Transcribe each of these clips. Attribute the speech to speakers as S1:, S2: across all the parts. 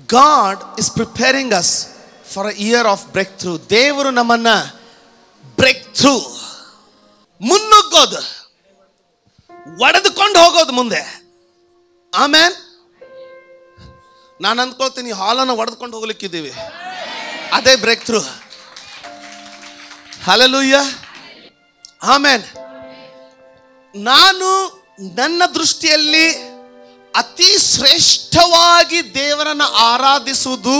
S1: God is preparing us for a year of breakthrough. ದೇವರು ನಮ್ಮನ್ನ breakthrough, ಮುನ್ನುಗ್ಗೋದು, ಒಡೆದುಕೊಂಡು ಹೋಗೋದು ಮುಂದೆ. ಆಮೇನ್. ನಾನು ಅಂದ್ಕೊಳ್ತೀನಿ ಹಾಲನ್ನು ಒಡೆದುಕೊಂಡು ಹೋಗ್ಲಿಕ್ಕಿದ್ದೀವಿ, ಅದೇ ಬ್ರೇಕ್ ಥ್ರೂ. ಹಲ್ಲೆಲೂಯಾ, ಆಮೇನ್. ನಾನು ನನ್ನ ದೃಷ್ಟಿಯಲ್ಲಿ ಅತಿ ಶ್ರೇಷ್ಠವಾಗಿ ದೇವರನ್ನು ಆರಾಧಿಸುವುದು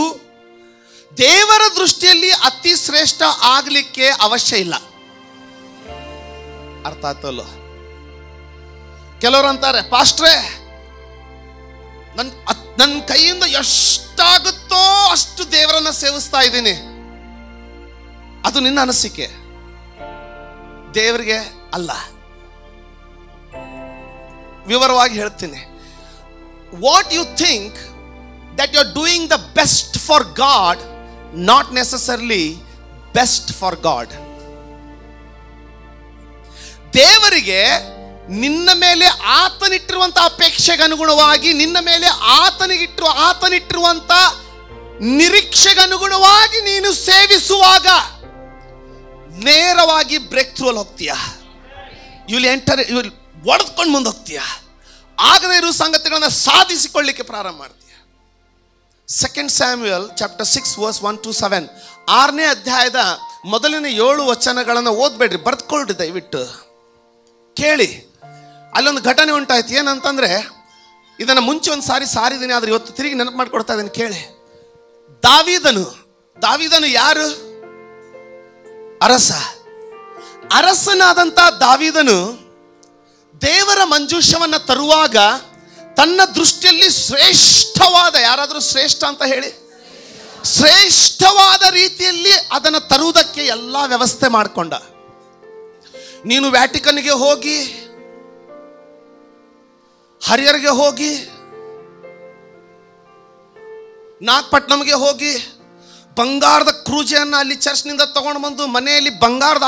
S1: ದೇವರ ದೃಷ್ಟಿಯಲ್ಲಿ ಅತಿ ಶ್ರೇಷ್ಠ ಆಗಲಿಕ್ಕೆ ಅವಶ್ಯ ಇಲ್ಲ. ಅರ್ಥ ಆಯ್ತಲ್ಲ? ಕೆಲವರು ಅಂತಾರೆ, ಪಾಸ್ಟ್ರೇ ನನ್ನ ಕೈಯಿಂದ ಎಷ್ಟಾಗುತ್ತೋ ಅಷ್ಟು ದೇವರನ್ನ ಸೇವಿಸ್ತಾ ಇದ್ದೀನಿ. ಅದು ನಿನ್ನ ಅನಿಸಿಕೆ, ದೇವರಿಗೆ ಅಲ್ಲ. ವಿವರವಾಗಿ ಹೇಳ್ತೀನಿ. What you think that you are doing the best for God, not necessarily best for God. ದೇವರಿಗೆ ನಿನ್ನ ಮೇಲೆ ಆತನಿಟ್ಟಿರುವಂಥ ಅಪೇಕ್ಷೆಗೆ ಅನುಗುಣವಾಗಿ, ನಿನ್ನ ಮೇಲೆ ಆತನಿಟ್ಟಿರುವಂಥ ನಿರೀಕ್ಷೆಗೆ ಅನುಗುಣವಾಗಿ ನೀನು ಸೇವಿಸುವಾಗ ನೇರವಾಗಿ ಬ್ರೇಕ್ ಥ್ರೂ ಅಲ್ಲಿ ಹೋಗ್ತೀಯ. ಯು ವಿಲ್ ಒಡೆದುಕೊಂಡು ಮುಂದೆ ಹೋಗ್ತೀಯ. ಆಗದೇ ಇರುವ ಸಂಗತಿಗಳನ್ನು ಸಾಧಿಸಿಕೊಳ್ಳಿಕ್ಕೆ ಪ್ರಾರಂಭ ಮಾಡ್ತೀಯ. 2 Samuel chapter 6 verse 1-7, 6ನೇ ಅಧ್ಯಾಯದ ಮೊದಲಿನ 7 ವಚನಗಳನ್ನು ಓದ್ಬೇಡ್ರಿ, ಬರೆದುಕೊಳ್ಳ್ರಿ ದಯವಿಟ್ಟು, ಕೇಳಿ. ಅಲ್ಲೊಂದು ಘಟನೆ ಉಂಟಾಯ್ತು. ಏನಂತಂದ್ರೆ, ಇದನ್ನು ಮುಂಚೆ ಒಂದು ಸಾರಿದ್ದೀನಿ, ಆದರೆ ಇವತ್ತು ತಿರುಗಿ ನೆನಪು ಮಾಡ್ಕೊಡ್ತಾ ಇದ್ದೀನಿ, ಕೇಳಿ. ದಾವೀದನು ಯಾರು? ಅರಸನಾದಂಥ ದಾವೀದನು ದೇವರ ಮಂಜೂಷವನ್ನು ತರುವಾಗ ತನ್ನ ದೃಷ್ಟಿಯಲ್ಲಿ ಶ್ರೇಷ್ಠವಾದ, ಯಾರಾದರೂ ಶ್ರೇಷ್ಠ ಅಂತ ಹೇಳಿ, ಶ್ರೇಷ್ಠವಾದ ರೀತಿಯಲ್ಲಿ ಅದನ್ನು ತರುವುದಕ್ಕೆ ಎಲ್ಲ ವ್ಯವಸ್ಥೆ ಮಾಡಿಕೊಂಡ. ನೀನು ವ್ಯಾಟಿಕನ್ಗೆ ಹೋಗಿ, ಹರಿಹರ್ಗೆ ಹೋಗಿ, ನಾಗಪಟ್ಟಣಂಗೆ ಹೋಗಿ ಬಂಗಾರದ ಕ್ರೂಜೆಯನ್ನು ಅಲ್ಲಿ ಚರ್ಚ್ನಿಂದ ತಗೊಂಡು ಬಂದು ಮನೆಯಲ್ಲಿ ಬಂಗಾರದ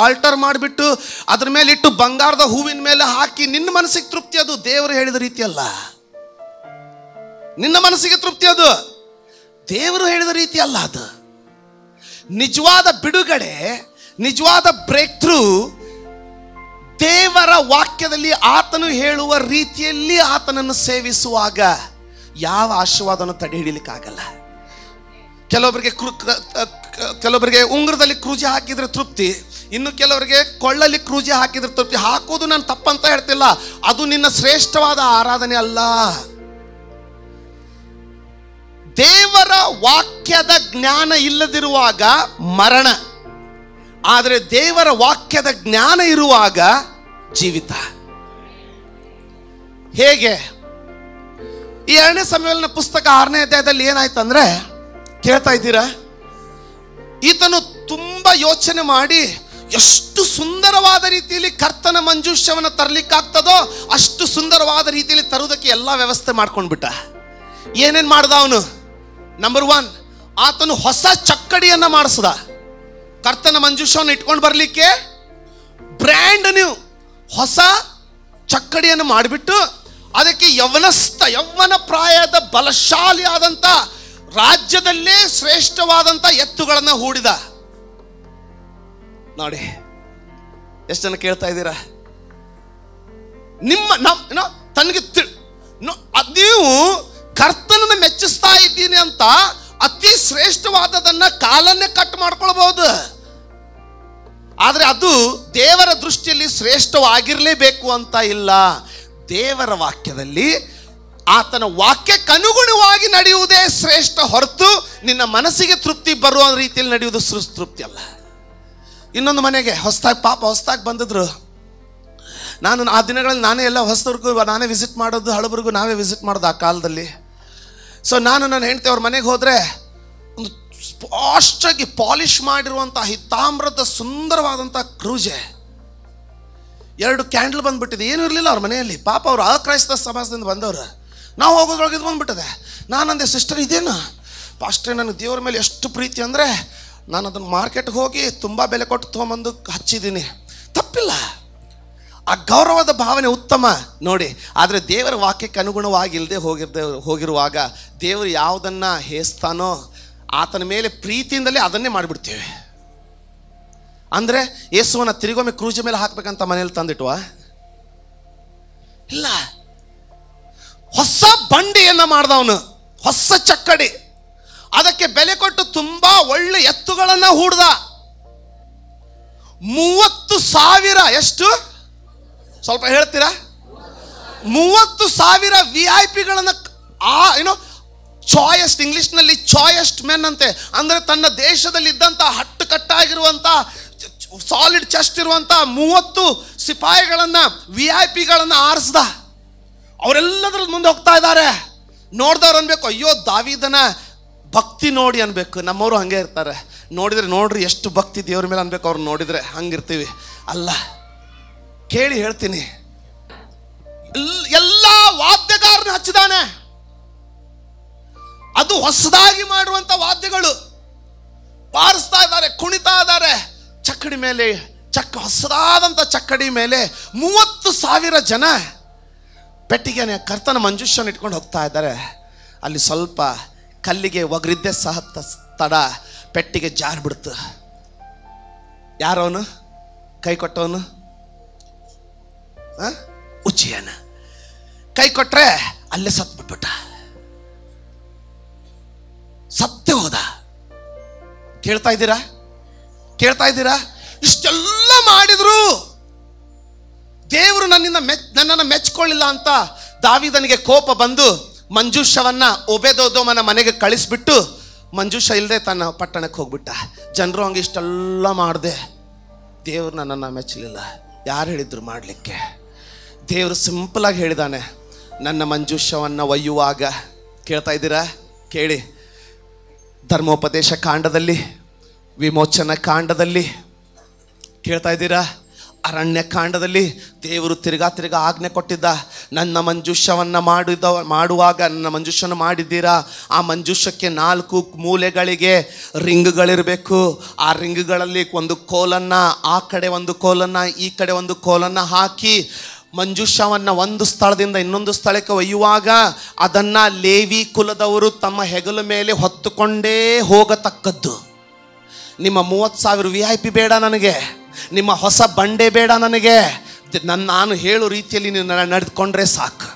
S1: ಆಲ್ಟರ್ ಮಾಡಿಬಿಟ್ಟು ಅದ್ರ ಮೇಲೆ ಇಟ್ಟು ಬಂಗಾರದ ಹೂವಿನ ಮೇಲೆ ಹಾಕಿ, ನಿನ್ನ ಮನಸ್ಸಿಗೆ ತೃಪ್ತಿ ಅದು. ದೇವರು ಹೇಳಿದ ರೀತಿ ಅಲ್ಲ. ನಿನ್ನ ಮನಸ್ಸಿಗೆ ತೃಪ್ತಿ ಅದು, ದೇವರು ಹೇಳಿದ ರೀತಿ ಅಲ್ಲ. ಅದು ನಿಜವಾದ ಬಿಡುಗಡೆ, ನಿಜವಾದ ಬ್ರೇಕ್ ಥ್ರೂ ದೇವರ ವಾಕ್ಯದಲ್ಲಿ ಆತನು ಹೇಳುವ ರೀತಿಯಲ್ಲಿ ಆತನನ್ನು ಸೇವಿಸುವಾಗ ಯಾವ ಆಶೀರ್ವಾದವನ್ನು ತಡೆ ಹಿಡಿಲಿಕ್ಕಾಗಲ್ಲ. ಕೆಲವೊಬ್ಬರಿಗೆ ಉಂಗುರದಲ್ಲಿ ಕ್ರೂಜೆ ಹಾಕಿದ್ರೆ ತೃಪ್ತಿ, ಇನ್ನು ಕೆಲವರಿಗೆ ಕೊಳ್ಳಲ್ಲಿ ಕ್ರೂಜೆ ಹಾಕಿದ್ರೆ ತೃಪ್ತಿ. ಹಾಕೋದು ನಾನು ತಪ್ಪಂತ ಹೇಳ್ತಿಲ್ಲ, ಅದು ನಿನ್ನ ಶ್ರೇಷ್ಠವಾದ ಆರಾಧನೆ ಅಲ್ಲ. ದೇವರ ವಾಕ್ಯದ ಜ್ಞಾನ ಇಲ್ಲದಿರುವಾಗ ಮರಣ, ಆದರೆ ದೇವರ ವಾಕ್ಯದ ಜ್ಞಾನ ಇರುವಾಗ ಜೀವಿತ. ಹೇಗೆ? ಈ 2ನೇ ಸಮುವೇಲನ ಪುಸ್ತಕ 6ನೇ ಅಧ್ಯಾಯದಲ್ಲಿ ಏನಾಯ್ತಂದ್ರೆ, ಕೇಳ್ತಾ ಇದ್ದೀರಾ? ಈತನು ತುಂಬಾ ಯೋಚನೆ ಮಾಡಿ ಎಷ್ಟು ಸುಂದರವಾದ ರೀತಿಯಲ್ಲಿ ಕರ್ತನ ಮಂಜೂಷವನ್ನು ತರಲಿಕ್ಕಾಗ್ತದೋ ಅಷ್ಟು ಸುಂದರವಾದ ರೀತಿಯಲ್ಲಿ ತರುವುದಕ್ಕೆ ಎಲ್ಲ ವ್ಯವಸ್ಥೆ ಮಾಡ್ಕೊಂಡ್ಬಿಟ್ಟ. ಏನೇನು ಮಾಡ್ದ ಅವನು? ನಂಬರ್ 1, ಆತನು ಹೊಸ ಚಕ್ಕಡಿಯನ್ನ ಮಾಡಿಸ್ದ. ಕರ್ತನ ಮಂಜೂಷವನ್ನು ಇಟ್ಕೊಂಡು ಬರಲಿಕ್ಕೆ ಬ್ರ್ಯಾಂಡ್ ನ್ಯೂ ಹೊಸ ಚಕ್ಕಡಿಯನ್ನು ಮಾಡಿಬಿಟ್ಟು ಅದಕ್ಕೆ ಯೌವನ ಪ್ರಾಯದ ಬಲಶಾಲಿಯಾದಂಥ ರಾಜ್ಯದಲ್ಲೇ ಶ್ರೇಷ್ಠವಾದಂಥ ಎತ್ತುಗಳನ್ನು ಹೂಡಿದ. ನೋಡಿ, ಎಷ್ಟು ಜನ ಕೇಳ್ತಾ ಇದ್ದೀರಾ? ತನಗೆ ನೀವು ಕರ್ತನನ್ನು ಮೆಚ್ಚಿಸ್ತಾ ಇದ್ದೀನಿ ಅಂತ ಅತಿ ಶ್ರೇಷ್ಠವಾದದನ್ನ ಕಾಲನ್ನೇ ಕಟ್ ಮಾಡ್ಕೊಳ್ಬಹುದು, ಆದರೆ ಅದು ದೇವರ ದೃಷ್ಟಿಯಲ್ಲಿ ಶ್ರೇಷ್ಠವಾಗಿರಲೇಬೇಕು ಅಂತ ಇಲ್ಲ. ದೇವರ ವಾಕ್ಯದಲ್ಲಿ ಆತನ ವಾಕ್ಯಕ್ಕನುಗುಣವಾಗಿ ನಡೆಯುವುದೇ ಶ್ರೇಷ್ಠ ಹೊರತು ನಿನ್ನ ಮನಸ್ಸಿಗೆ ತೃಪ್ತಿ ಬರುವ ರೀತಿಯಲ್ಲಿ ನಡೆಯುವುದು ತೃಪ್ತಿ ಅಲ್ಲ. ಇನ್ನೊಂದು ಮನೆಗೆ ಹೊಸದಾಗಿ ಬಂದಿದ್ರು. ನಾನು ಆ ದಿನಗಳಲ್ಲಿ ನಾನೇ ಎಲ್ಲ ಹೊಸದವ್ರಿಗೂ ನಾನೇ ವಿಸಿಟ್ ಮಾಡೋದು, ಹಳಬರಿಗೂ ನಾವೇ ವಿಸಿಟ್ ಮಾಡೋದು ಆ ಕಾಲದಲ್ಲಿ. ಸೊ ನನ್ನ ಹೆಂಡತಿ ಅವ್ರ ಮನೆಗೆ ಹೋದರೆ ಒಂದು ಸ್ಪಷ್ಟಾಗಿ ಪಾಲಿಷ್ ಮಾಡಿರುವಂಥ ಹಿತ್ತಾಮ್ರದ ಸುಂದರವಾದಂಥ ಕ್ರೂಜೆ, 2 ಕ್ಯಾಂಡಲ್ ಬಂದ್ಬಿಟ್ಟಿದೆ. ಏನೂ ಇರಲಿಲ್ಲ ಅವ್ರ ಮನೆಯಲ್ಲಿ. ಪಾಪ ಅವರು ಅಕ್ರೈಸ್ತ ಸಮಾಜದಿಂದ ಬಂದವರು. ನಾವು ಹೋಗೋದ್ರೊಳಗೆ ಇದು ಬಂದ್ಬಿಟ್ಟಿದೆ. ನಾನಂದೆ, ಸಿಸ್ಟರ್ ಇದೇನು ಪಾಸ್ಟ್ರೆ, ನನಗೆ ದೇವ್ರ ಮೇಲೆ ಎಷ್ಟು ಪ್ರೀತಿ ಅಂದರೆ ನಾನು ಅದನ್ನು ಮಾರ್ಕೆಟ್ಗೆ ಹೋಗಿ ತುಂಬ ಬೆಲೆ ಕೊಟ್ಟು ತೊಗೊಂಬಂದು ಹಚ್ಚಿದ್ದೀನಿ. ತಪ್ಪಿಲ್ಲ, ಆ ಗೌರವದ ಭಾವನೆ ಉತ್ತಮ ನೋಡಿ. ಆದರೆ ದೇವರ ವಾಕ್ಯಕ್ಕೆ ಅನುಗುಣವಾಗಿ ಹೋಗಿರುವಾಗ ದೇವರು ಯಾವುದನ್ನು ಹೇಸ್ತಾನೋ ಆತನ ಮೇಲೆ ಪ್ರೀತಿಯಿಂದಲೇ ಅದನ್ನೇ ಮಾಡಿಬಿಡ್ತೇವೆ. ಅಂದರೆ ಯೇಸುವನ್ನ ತಿರುಗೊಮ್ಮೆ ಕ್ರೂಜ್ ಮೇಲೆ ಹಾಕ್ಬೇಕಂತ ಮನೇಲಿ ತಂದಿಟ್ವಾ? ಇಲ್ಲ. ಹೊಸ ಬಂಡಿಯನ್ನು ಮಾಡ್ದವನು, ಹೊಸ ಚಕ್ಕಡಿ, ಅದಕ್ಕೆ ಬೆಲೆ ಕೊಟ್ಟು ತುಂಬಾ ಒಳ್ಳೆ ಎತ್ತುಗಳನ್ನು ಹೂಡ್ದ. 30,000 ಎಷ್ಟು ಸ್ವಲ್ಪ ಹೇಳ್ತೀರಾ? 30,000 VIP-ಗಳನ್ನು ಚಾಯೆಸ್ಟ್, ಇಂಗ್ಲಿಷ್ನಲ್ಲಿ ಚಾಯೆಸ್ಟ್ ಮೆನ್ ಅಂತೆ. ಅಂದರೆ ತನ್ನ ದೇಶದಲ್ಲಿ ಇದ್ದಂಥ ಹಟ್ಟುಕಟ್ಟಾಗಿರುವಂಥ ಸಾಲಿಡ್ ಚೆಸ್ಟ್ ಇರುವಂಥ 30 ಸಿಪಾಯಿಗಳನ್ನು VIP-ಗಳನ್ನು ಆರಿಸ್ದ. ಅವರೆಲ್ಲದ್ರಲ್ಲಿ ಮುಂದೆ ಹೋಗ್ತಾ ಇದ್ದಾರೆ. ನೋಡಿದವ್ರು ಅನ್ಬೇಕು, ಅಯ್ಯೋ ದಾವೀದನ ಭಕ್ತಿ ನೋಡಿ ಅನ್ಬೇಕು. ನಮ್ಮವರು ಹಂಗೆ ಇರ್ತಾರೆ, ನೋಡ್ರಿ ಎಷ್ಟು ಭಕ್ತಿ ದೇವ್ರ ಮೇಲೆ ಅನ್ಬೇಕು. ಅವ್ರು ನೋಡಿದ್ರೆ ಹಂಗಿರ್ತೀವಿ. ಅಲ್ಲ, ಕೇಳಿ ಹೇಳ್ತೀನಿ, ಎಲ್ಲ ವಾದ್ಯಗಾರನ ಹಚ್ಚಿದಾನೆ. ಅದು ಹೊಸದಾಗಿ ಮಾಡುವಂತ ವಾದ್ಯಗಳು ಬಾರಿಸ್ತಾ ಇದ್ದಾರೆ, ಕುಣಿತಾ ಇದ್ದಾರೆ. ಚಕ್ಕಡಿ ಮೇಲೆ ಹೊಸದಾದಂಥ ಚಕ್ಕಡಿ ಮೇಲೆ 30,000 ಜನ ಪೆಟ್ಟಿಗೆ ಕರ್ತನ ಮಂಜೂಷನ ಇಟ್ಕೊಂಡು ಹೋಗ್ತಾ ಇದ್ದಾರೆ. ಅಲ್ಲಿ ಸ್ವಲ್ಪ ಕಲ್ಲಿಗೆ ಒಗರಿದ್ದೆ ಸಹ ತಡ ಪೆಟ್ಟಿಗೆ ಜಾರ್ಬಿಡ್ತು. ಯಾರವನು ಕೈ ಕೊಟ್ಟವನು? ಉಜ್ಜಿಯನ ಕೈ ಕೊಟ್ರೆ ಅಲ್ಲೇ ಸತ್ಬಿಟ್ಬಿಟ್ಟ, ಸತ್ತೇ ಹೋದ. ಕೇಳ್ತಾ ಇದ್ದೀರಾ? ಇಷ್ಟೆಲ್ಲ ಮಾಡಿದ್ರು ದೇವರು ನನ್ನನ್ನು ಮೆಚ್ಕೊಳ್ಳಿಲ್ಲ ಅಂತ ದಾವೀದನಿಗೆ ಕೋಪ ಬಂದು ಮಂಜೂಷವನ್ನ ಒಬೇದೋದೋಮನ ಮನೆಗೆ ಕಳಿಸ್ಬಿಟ್ಟು ಮಂಜೂಷ ಇಲ್ಲದೆ ತನ್ನ ಪಟ್ಟಣಕ್ಕೆ ಹೋಗ್ಬಿಟ್ಟ. ಜನರು ಹಂಗೆ ಇಷ್ಟೆಲ್ಲ ಮಾಡಿದೆ, ದೇವರು ನನ್ನನ್ನು ಮೆಚ್ಚಲಿಲ್ಲ. ಯಾರು ಹೇಳಿದ್ರು ಮಾಡಲಿಕ್ಕೆ? ದೇವರು ಸಿಂಪಲಾಗಿ ಹೇಳಿದಾನೆ, ನನ್ನ ಮಂಜೂಷವನ್ನು ಒಯ್ಯುವಾಗ. ಕೇಳ್ತಾ ಇದ್ದೀರಾ? ಕೇಳಿ. ಧರ್ಮೋಪದೇಶ ಕಾಂಡದಲ್ಲಿ, ವಿಮೋಚನ ಕಾಂಡದಲ್ಲಿ, ಕೇಳ್ತಾ ಇದ್ದೀರಾ? ಅರಣ್ಯ ಕಾಂಡದಲ್ಲಿ ದೇವರು ತಿರ್ಗಾ ಆಜ್ಞೆ ಕೊಟ್ಟಿದ್ದ, ನನ್ನ ಮಂಜೂಷವನ್ನು ಮಾಡುವಾಗ ನನ್ನ ಮಂಜೂಷನ ಮಾಡಿದ್ದೀರಾ, ಆ ಮಂಜೂಷಕ್ಕೆ 4 ಮೂಲೆಗಳಿಗೆ ರಿಂಗ್ಗಳಿರಬೇಕು. ಆ ರಿಂಗ್ಗಳಲ್ಲಿ ಒಂದು ಕೋಲನ್ನು, ಆ ಕಡೆ ಒಂದು ಕೋಲನ್ನು, ಈ ಕಡೆ ಒಂದು ಕೋಲನ್ನು ಹಾಕಿ ಮಂಜೂಷವನ್ನು ಒಂದು ಸ್ಥಳದಿಂದ ಇನ್ನೊಂದು ಸ್ಥಳಕ್ಕೆ ಒಯ್ಯುವಾಗ ಅದನ್ನು ಲೇವಿ ಕುಲದವರು ತಮ್ಮ ಹೆಗಲ ಮೇಲೆ ಹೊತ್ತುಕೊಂಡೇ ಹೋಗತಕ್ಕದ್ದು. ನಿಮ್ಮ 30,000 VIP ಬೇಡ ನನಗೆ, ನಿಮ್ಮ ಹೊಸ ಬಂಡೆ ಬೇಡ ನನಗೆ, ನಾನು ಹೇಳೋ ರೀತಿಯಲ್ಲಿ ನೀವು ನಡೆದುಕೊಂಡ್ರೆ ಸಾಕು.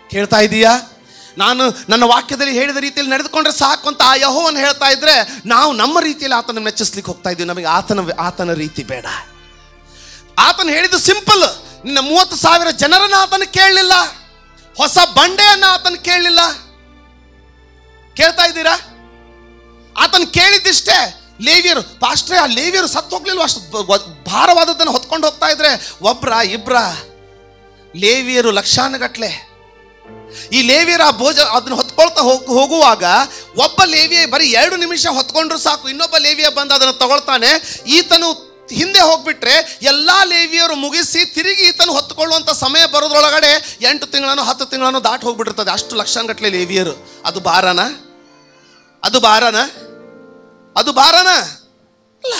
S1: ಕೇಳ್ತಾ ಇದೀಯಾ? ನಾನು ನನ್ನ ವಾಕ್ಯದಲ್ಲಿ ಹೇಳಿದ ರೀತಿಯಲ್ಲಿ ನಡೆದುಕೊಂಡ್ರೆ ಸಾಕು ಅಂತ ಆ ಯೆಹೋವನು ಹೇಳ್ತಾ ಇದ್ರೆ, ನಾವು ನಮ್ಮ ರೀತಿಯಲ್ಲಿ ಆತನ ಮೆಚ್ಚಿಸ್ಲಿಕ್ಕೆ ಹೋಗ್ತಾ ಇದ್ದೀವಿ. ನಮಗೆ ಆತನ ರೀತಿ ಬೇಡ. ಆತನು ಹೇಳಿದ್ದು ಸಿಂಪಲ್. ನಿನ್ನ 30,000 ಜನರನ್ನ ಆತನ ಕೇಳಲಿಲ್ಲ, ಹೊಸ ಬಂಡೆಯನ್ನ ಆತನ ಕೇಳಲಿಲ್ಲ. ಕೇಳ್ತಾ ಇದ್ದೀರಾ? ಆತನ ಕೇಳಿದ್ದಿಷ್ಟೇ. ಲೇವಿಯರು, ಪಾಸ್ಟ್ರೆ ಆ ಲೇವಿಯರು ಸತ್ತು ಹೋಗ್ಲಿಲ್ವ? ಅಷ್ಟು ಭಾರವಾದದ್ದನ್ನು ಹೊತ್ಕೊಂಡು ಹೋಗ್ತಾ ಇದ್ರೆ ಇಬ್ರ ಲೇವಿಯರು ಲಕ್ಷಾನುಗಟ್ಲೆ. ಈ ಲೇವಿಯರ ಅದನ್ನು ಹೊತ್ಕೊಳ್ತಾ ಹೋಗುವಾಗ ಒಬ್ಬ ಲೇವಿಯ ಬರೀ 2 ನಿಮಿಷ ಹೊತ್ಕೊಂಡ್ರು ಸಾಕು, ಇನ್ನೊಬ್ಬ ಲೇವಿಯ ಬಂದು ಅದನ್ನು ತಗೊಳ್ತಾನೆ. ಈತನು ಹಿಂದೆ ಹೋಗ್ಬಿಟ್ರೆ ಎಲ್ಲ ಲೇವಿಯರು ಮುಗಿಸಿ ತಿರುಗಿ ಈತನು ಹೊತ್ತುಕೊಳ್ಳುವಂಥ ಸಮಯ ಬರೋದ್ರೊಳಗಡೆ 8 ತಿಂಗಳನ್ನು 10 ತಿಂಗಳನ್ನು ದಾಟಿ ಹೋಗ್ಬಿಟ್ಟಿರ್ತದೆ. ಅಷ್ಟು ಲಕ್ಷಾನುಗಟ್ಲೆ ಲೇವಿಯರು. ಅದು ಭಾರನ? ಅಲ್ಲ.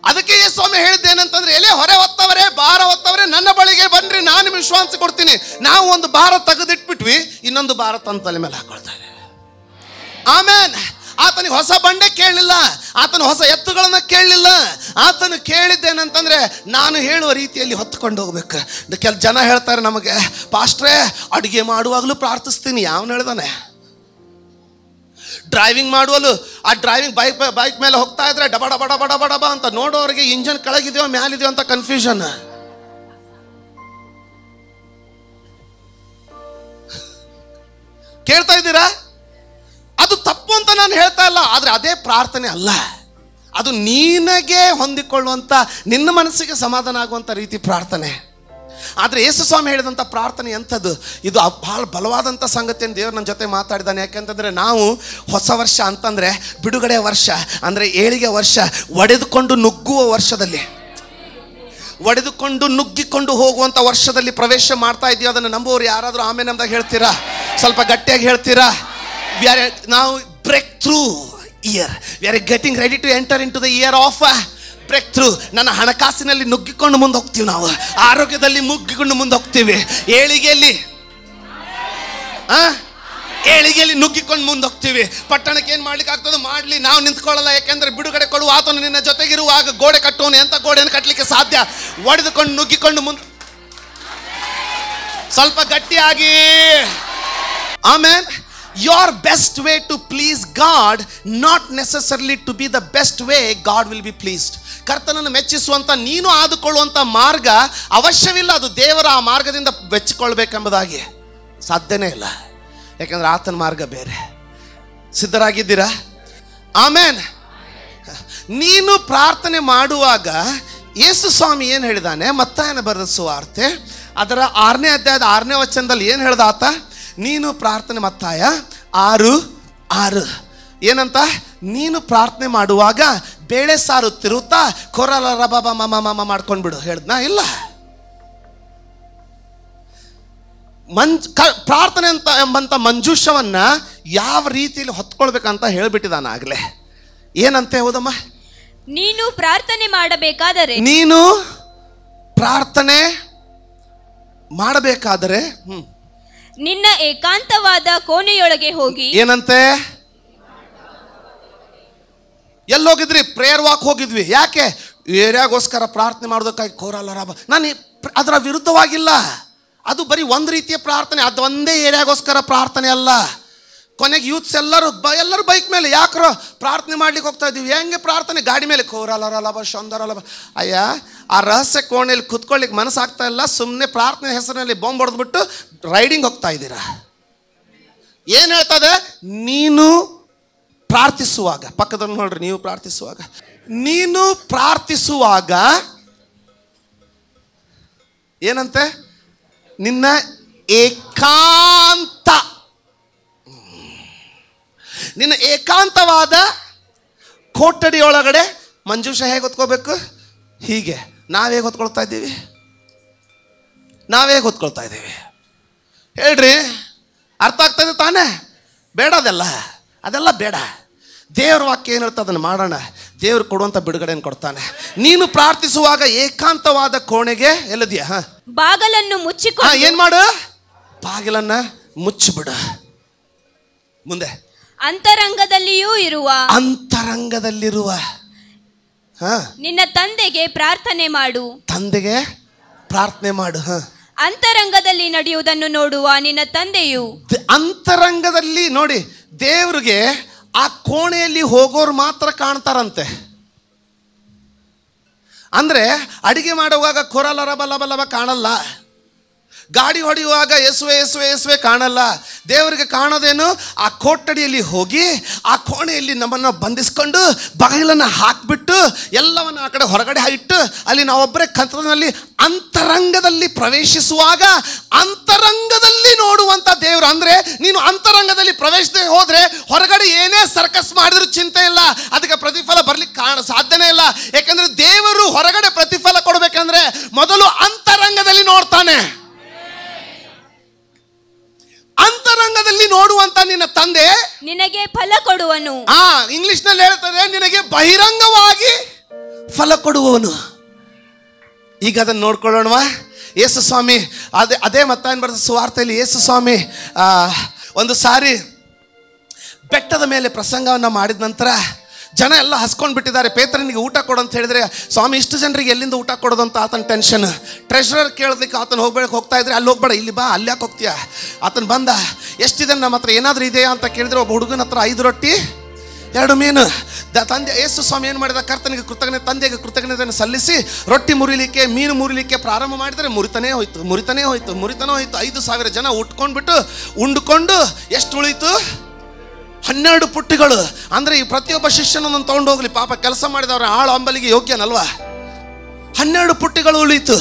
S1: ಅದಕ್ಕೆ ಸ್ವಾಮಿ ಹೇಳಿದ್ದೇನಂತಂದ್ರೆ, ಎಲೆ ಹೊರೆ ಹೊತ್ತವರೇ, ಭಾರ ಹೊತ್ತವರೇ, ನನ್ನ ಬಳಿಗೆ ಬನ್ರಿ, ನಾನು ವಿಶ್ವಾಸ ಕೊಡ್ತೀನಿ. ನಾವು ಒಂದು ಭಾರ ತೆಗೆದಿಟ್ಬಿಟ್ವಿ, ಇನ್ನೊಂದು ಭಾರ ತನ್ನ ತಲೆ ಮೇಲೆ ಹಾಕೊಳ್ತಾ ಇದ್ದೇವೆ. ಆಮೇನ್. ಆತನಿಗೆ ಹೊಸ ಬಂಡೆ ಕೇಳಲಿಲ್ಲ, ಆತನ ಹೊಸ ಎತ್ತುಗಳನ್ನ ಕೇಳಲಿಲ್ಲ. ಆತನು ಕೇಳಿದ್ದೇನಂತಂದ್ರೆ, ನಾನು ಹೇಳುವ ರೀತಿಯಲ್ಲಿ ಹೊತ್ತುಕೊಂಡು ಹೋಗ್ಬೇಕು. ಕೆಲ ಜನ ಹೇಳ್ತಾರೆ ನಮಗೆ, ಪಾಸ್ಟ್ರೇ ಅಡುಗೆ ಮಾಡುವಾಗಲೂ ಪ್ರಾರ್ಥಿಸ್ತೀನಿ. ಯಾವನು ಹೇಳ್ದಾನೆ? ಡ್ರೈವಿಂಗ್ ಮಾಡುವಲು ಆ ಡ್ರೈವಿಂಗ್ ಬೈಕ್ ಮೇಲೆ ಹೋಗ್ತಾ ಇದ್ರೆ ಡಬ ಡಬ ಡಬ ಡಬ ಡಬ ಅಂತ ನೋಡೋರಿಗೆ ಇಂಜನ್ ಕೆಳಗಿದೆಯೋ ಮ್ಯಾಲಿದೆಯೋ ಅಂತ ಕನ್ಫ್ಯೂಷನ್. ಕೇಳ್ತಾ ಇದ್ದೀರಾ? ಅದು ತಪ್ಪು ಅಂತ ನಾನು ಹೇಳ್ತಾ ಇಲ್ಲ, ಆದ್ರೆ ಅದೇ ಪ್ರಾರ್ಥನೆ ಅಲ್ಲ. ಅದು ನಿನಗೆ ಹೊಂದಿಕೊಳ್ಳುವಂತ, ನಿನ್ನ ಮನಸ್ಸಿಗೆ ಸಮಾಧಾನ ಆಗುವಂತ ರೀತಿ ಪ್ರಾರ್ಥನೆ. ಆದರೆ ಯೇಸು ಸ್ವಾಮಿ ಹೇಳಿದಂಥ ಪ್ರಾರ್ಥನೆ ಎಂಥದ್ದು? ಇದು ಬಹಳ ಬಲವಾದಂಥ ಸಂಗತಿಯನ್ನು ದೇವರು ನನ್ನ ಜೊತೆ ಮಾತಾಡಿದ್ದಾನೆ. ಯಾಕೆಂತಂದರೆ ನಾವು ಹೊಸ ವರ್ಷ ಅಂತಂದರೆ ಬಿಡುಗಡೆಯ ವರ್ಷ, ಅಂದರೆ ಏಳಿಗೆ ವರ್ಷ, ಒಡೆದುಕೊಂಡು ನುಗ್ಗುವ ವರ್ಷದಲ್ಲಿ, ಒಡೆದುಕೊಂಡು ನುಗ್ಗಿಕೊಂಡು ಹೋಗುವಂಥ ವರ್ಷದಲ್ಲಿ ಪ್ರವೇಶ ಮಾಡ್ತಾ ಇದ್ದೀವಿ. ಅದನ್ನು ನಂಬುವವರು ಯಾರಾದರೂ ಆಮೇಲೆ ನಮ್ದಾಗ ಹೇಳ್ತೀರಾ? ಸ್ವಲ್ಪ ಗಟ್ಟಿಯಾಗಿ ಹೇಳ್ತೀರಾ? ನಾವು breakthrough year, we are getting ready to enter into the year of breakthrough. ನನ್ನ ಹಣಕಾಸಿನಲ್ಲಿ ನುಗ್ಗಿಕೊಂಡು ಮುಂದೆ ಹೋಗ್ತೀವಿ, ನಾವು ಆರೋಗ್ಯದಲ್ಲಿ ಮುಗ್ಗಿಕೊಂಡು ಮುಂದೆ ಹೋಗ್ತೀವಿ, ಏಳಿಗೆಯಲ್ಲಿ ಏಳಿಗೆಯಲ್ಲಿ ನುಗ್ಗಿಕೊಂಡು ಮುಂದೆ ಹೋಗ್ತೀವಿ. ಪಟ್ಟಣಕ್ಕೆ ಏನು ಮಾಡ್ಲಿಕ್ಕೆ ಆಗ್ತದೆ ಮಾಡಲಿ, ನಾವು ನಿಂತ್ಕೊಳ್ಳಲ್ಲ. ಯಾಕೆಂದ್ರೆ ಬಿಡುಗಡೆ ಕೊಡುವ ಆತನು ನಿನ್ನ ಜೊತೆಗಿರುವಾಗ ಗೋಡೆ ಕಟ್ಟೋನು ಎಂತ ಗೋಡೆಯನ್ನು ಕಟ್ಟಲಿಕ್ಕೆ ಸಾಧ್ಯ? ಒಡೆದುಕೊಂಡು ನುಗ್ಗಿಕೊಂಡು ಮುಂದೆ. ಸ್ವಲ್ಪ ಗಟ್ಟಿಯಾಗಿ ಆಮೇನ್. Your best way to please God, not necessarily to be the best way God will be pleased. ಕರ್ತನನ್ನು ಮೆಚ್ಚಿಸುವಂತ ನೀನು ಆದುಕೊಳ್ಳುವಂತ ಮಾರ್ಗ ಅವಶ್ಯವಿಲ್ಲ, ಅದು ದೇವರ ಆ ಮಾರ್ಗದಿಂದ ಮೆಚ್ಚಿಕೊಳ್ಬೇಕೆಂಬುದಾಗಿ ಸಾಧ್ಯನೇ ಇಲ್ಲ. ಯಾಕಂದ್ರೆ ಆತನ ಮಾರ್ಗ ಬೇರೆ. ಸಿದ್ಧರಾಗಿದ್ದೀರಾ? ಆಮೇನ್. ನೀನು ಪ್ರಾರ್ಥನೆ ಮಾಡುವಾಗ ಯೇಸು ಸ್ವಾಮಿ ಏನು ಹೇಳಿದಾನೆ? ಮತ್ತಾಯನ ಬರೆದ ಸುವಾರ್ತೆ ಅದರ 6ನೇ ಅಧ್ಯಾಯದ 6ನೇ ವಚನದಲ್ಲಿ ಏನು ಹೇಳ್ದ ಆತ? ನೀನು ಪ್ರಾರ್ಥನೆ, ಮತ್ತಾಯ 6:6 ಏನಂತ? ನೀನು ಪ್ರಾರ್ಥನೆ ಮಾಡುವಾಗ ಬೇಳೆ ಸಾರು ತಿರುತ್ತಾ ಕೊರಲ ರಬ ಮಮ ಮಾಡ್ಕೊಂಡ್ಬಿಡು ಹೇಳ್ದ್ನಾ? ಇಲ್ಲ. ಪ್ರಾರ್ಥನೆ ಅಂತ ಎಂಬಂತ ಮಂಜೂಷವನ್ನ ಯಾವ ರೀತಿಯಲ್ಲಿ ಹೊತ್ಕೊಳ್ಬೇಕಂತ ಹೇಳ್ಬಿಟ್ಟಿದಾನ ಆಗ್ಲೇ. ಏನಂತೆ ಹೌದಮ್ಮ?
S2: ನೀನು ಪ್ರಾರ್ಥನೆ ಮಾಡಬೇಕಾದರೆ,
S1: ನೀನು ಪ್ರಾರ್ಥನೆ ಮಾಡಬೇಕಾದರೆ
S2: ನಿನ್ನ ಏಕಾಂತವಾದ ಕೋಣೆಯೊಳಗೆ ಹೋಗಿ.
S1: ಏನಂತೆ? ಎಲ್ಲಿ ಹೋಗಿದ್ರಿ? ಪ್ರೇಯರ್ ವಾಕ್ ಹೋಗಿದ್ವಿ. ಯಾಕೆ? ಏರಿಯಾಗೋಸ್ಕರ ಪ್ರಾರ್ಥನೆ ಮಾಡೋದಕ್ಕಾಗಿ ಕೋರಲ್ಲ. ನಾನು ಅದರ ವಿರುದ್ಧವಾಗಿಲ್ಲ. ಅದು ಬರೀ ಒಂದು ರೀತಿಯ ಪ್ರಾರ್ಥನೆ, ಅದು ಒಂದೇ ಏರಿಯಾಗೋಸ್ಕರ ಪ್ರಾರ್ಥನೆ ಅಲ್ಲ. ಕೊನೆಗೆ ಯೂತ್ಸ್ ಎಲ್ಲರೂ ಬೈಕ್ ಮೇಲೆ ಯಾಕ್ರೋ ಪ್ರಾರ್ಥನೆ ಮಾಡ್ಲಿಕ್ಕೆ ಹೋಗ್ತಾ ಇದ್ದೀವಿ. ಹೆಂಗೆ ಪ್ರಾರ್ಥನೆ? ಗಾಡಿ ಮೇಲೆ ಕೋರಲ್ಲ ಶೊಂದರಲ್ಲ. ಅಯ್ಯ, ಆ ರಹಸ್ಯ ಕೋಣೆಯಲ್ಲಿ ಕುತ್ಕೊಳ್ಳಿಕ್ಕೆ ಮನಸ್ಸಾಗ್ತಾ ಇಲ್ಲ, ಸುಮ್ಮನೆ ಪ್ರಾರ್ಥನೆ ಹೆಸರಿನಲ್ಲಿ ಬಾಂಬ್ ಹೊಡೆದ್ಬಿಟ್ಟು ರೈಡಿಂಗ್ ಹೋಗ್ತಾ ಇದ್ದೀರಾ. ಏನು ಹೇಳ್ತದೆ? ನೀನು ಪ್ರಾರ್ಥಿಸುವಾಗ, ಪಕ್ಕದಲ್ಲಿ ನೋಡ್ರಿ, ನೀವು ಪ್ರಾರ್ಥಿಸುವಾಗ, ನೀನು ಪ್ರಾರ್ಥಿಸುವಾಗ ಏನಂತೆ? ನಿನ್ನ ಏಕಾಂತವಾದ ಕೋಟಡಿಯೊಳಗಡೆ ಮಂಜೂಷ ಹೇಗೆ ಹೊತ್ಕೋಬೇಕು? ಹೀಗೆ. ನಾವೇಗೆ ಹೊತ್ಕೊಳ್ತಾ ಇದ್ದೀವಿ? ಹೇಳ್ರಿ, ಅರ್ಥ ಆಗ್ತದೆ ತಾನೇ? ಬೇಡ, ಅದೆಲ್ಲ ಬೇಡ. ದೇವ್ರ ವಾಕ್ಯ ಏನಿರುತ್ತೆ ಅದನ್ನು ಮಾಡೋಣ. ದೇವ್ರು ಕೊಡುವಂತ ಬಿಡುಗಡೆಯನ್ನು ಕೊಡ್ತಾನೆ. ನೀನು ಪ್ರಾರ್ಥಿಸುವಾಗ ಏಕಾಂತವಾದ ಕೋಣೆಗೆ ಎಲ್ಲದಿಯಾ?
S2: ಬಾಗಿಲನ್ನು ಮುಚ್ಚಿಕೊಂಡು.
S1: ಏನ್ ಮಾಡು? ಬಾಗಿಲನ್ನ ಮುಚ್ಚಿಬಿಡು. ಮುಂದೆ
S2: ಅಂತರಂಗದಲ್ಲಿಯೂ ಇರುವ ನಿನ್ನ ತಂದೆಗೆ ಪ್ರಾರ್ಥನೆ ಮಾಡು.
S1: ತಂದೆಗೆ ಪ್ರಾರ್ಥನೆ ಮಾಡು.
S2: ಅಂತರಂಗದಲ್ಲಿ ನಡೆಯುವುದನ್ನು ನೋಡುವ ನಿನ್ನ ತಂದೆಯು.
S1: ಅಂತರಂಗದಲ್ಲಿ ನೋಡಿ, ದೇವ್ರಿಗೆ ಆ ಕೋಣೆಯಲ್ಲಿ ಹೋಗೋರು ಮಾತ್ರ ಕಾಣ್ತಾರಂತೆ. ಅಂದ್ರೆ ಅಡಿಗೆ ಮಾಡುವಾಗ ಕೊರಲ ರಬ ಕಾಣಲ್ಲ, ಗಾಡಿ ಹೊಡೆಯುವಾಗ ಯೇಸುವೆ ಕಾಣಲ್ಲ. ದೇವರಿಗೆ ಕಾಣೋದೇನು? ಆ ಕೊಠಡಿಯಲ್ಲಿ ಹೋಗಿ ಆ ಕೋಣೆಯಲ್ಲಿ ನಮ್ಮನ್ನು ಬಂಧಿಸ್ಕೊಂಡು ಬಾಗಿಲನ್ನು ಹಾಕ್ಬಿಟ್ಟು ಎಲ್ಲವನ್ನ ಆ ಕಡೆ ಹೊರಗಡೆ ಇಟ್ಟು ಅಲ್ಲಿ ನಾವೊಬ್ಬರೇ ಕರ್ತನಲ್ಲಿ ಅಂತರಂಗದಲ್ಲಿ ಪ್ರವೇಶಿಸುವಾಗ ಅಂತರಂಗದಲ್ಲಿ ನೋಡುವಂತ ದೇವರು. ಅಂದ್ರೆ ನೀನು ಅಂತರಂಗದಲ್ಲಿ ಪ್ರವೇಶಿಸದೆ ಹೋದ್ರೆ ಹೊರಗಡೆ ಏನೇ ಸರ್ಕಸ್ ಮಾಡಿದ್ರು ಚಿಂತೆ ಇಲ್ಲ, ಅದಕ್ಕೆ ಪ್ರತಿಫಲ ಬರ್ಲಿಕ್ಕೆ ಸಾಧ್ಯನೇ ಇಲ್ಲ. ಯಾಕಂದ್ರೆ ದೇವರು ಹೊರಗಡೆ ಪ್ರತಿಫಲ ಕೊಡ್ಬೇಕಂದ್ರೆ ಮೊದಲು ಅಂತರಂಗದಲ್ಲಿ ನೋಡ್ತಾನೆ. ಅಂತರಂಗದಲ್ಲಿ ನೋಡುವಂತ ನಿನ್ನ ತಂದೆ
S2: ನಿನಗೆ ಫಲ ಕೊಡುವನು.
S1: ಇಂಗ್ಲಿಷ್ ನಲ್ಲಿ ಹೇಳ್ತಾರೆ, ನಿನಗೆ ಬಹಿರಂಗವಾಗಿ ಫಲ ಕೊಡುವವನು. ಈಗ ಅದನ್ನು ನೋಡ್ಕೊಳ್ಳೋಣವಾ? ಯೇಸು ಸ್ವಾಮಿ ಅದೇ ಮತ್ತಾಯನ ಬರೆದ ಸುವಾರ್ತೆಯಲ್ಲಿ ಯೇಸು ಸ್ವಾಮಿ ಒಂದು ಸಾರಿ ಬೆಟ್ಟದ ಮೇಲೆ ಪ್ರಸಂಗವನ್ನು ಮಾಡಿದ ನಂತರ ಜನ ಎಲ್ಲ ಹಸ್ಕೊಂಡು ಬಿಟ್ಟಿದ್ದಾರೆ. ಪೇತ್ರನಿಗೆ ಊಟ ಕೊಡು ಅಂತ ಹೇಳಿದ್ರೆ, ಸ್ವಾಮಿ ಇಷ್ಟು ಜನರಿಗೆ ಎಲ್ಲಿಂದ ಊಟ ಕೊಡೋದು ಅಂತ ಆತನ ಟೆನ್ಷನ್. ಟ್ರೆಷರರ್ ಕೇಳೋದಕ್ಕೆ ಆತನ ಹೋಗ್ತಾ ಇದ್ರೆ, ಅಲ್ಲಿ ಹೋಗ್ಬೇಡ, ಇಲ್ಲಿ ಬಾ, ಅಲ್ಲಿ ಯಾಕೆ ಹೋಗ್ತೀಯ? ಆತನ ಬಂದ, ಎಷ್ಟಿದೆ ನಮ್ಮ ಹತ್ರ, ಏನಾದರೂ ಇದೆಯಾ ಅಂತ ಕೇಳಿದ್ರೆ ಒಬ್ಬ ಹುಡುಗನ ಹತ್ರ 5 ರೊಟ್ಟಿ 2 ಮೀನು. ತಂದೆ ಯೇಸು ಸ್ವಾಮಿ ಏನು ಮಾಡಿದ? ಕರ್ತನಿಗೆ ತಂದೆಗೆ ಕೃತಜ್ಞತೆಯನ್ನು ಸಲ್ಲಿಸಿ ರೊಟ್ಟಿ ಮುರಿಲಿಕ್ಕೆ, ಮೀನು ಮುರಿಲಿಕ್ಕೆ ಪ್ರಾರಂಭ ಮಾಡಿದರೆ ಮುರಿತಾನೇ ಹೋಯ್ತು. 5,000 ಜನ ಉಂಡುಕೊಂಡು ಎಷ್ಟು ಉಳಿತು? 12 ಪುಟ್ಟಿಗಳು. ಅಂದ್ರೆ ಈ ಪ್ರತಿಯೊಬ್ಬ ಶಿಷ್ಯನನ್ನು ತಗೊಂಡು ಹೋಗ್ಲಿ, ಪಾಪ ಕೆಲಸ ಮಾಡಿದವ್ರ ಆಳು ಅಂಬಲಿಗೆ ಯೋಗ್ಯನಲ್ವಾ? 12 ಪುಟ್ಟಿಗಳು ಉಳಿತು.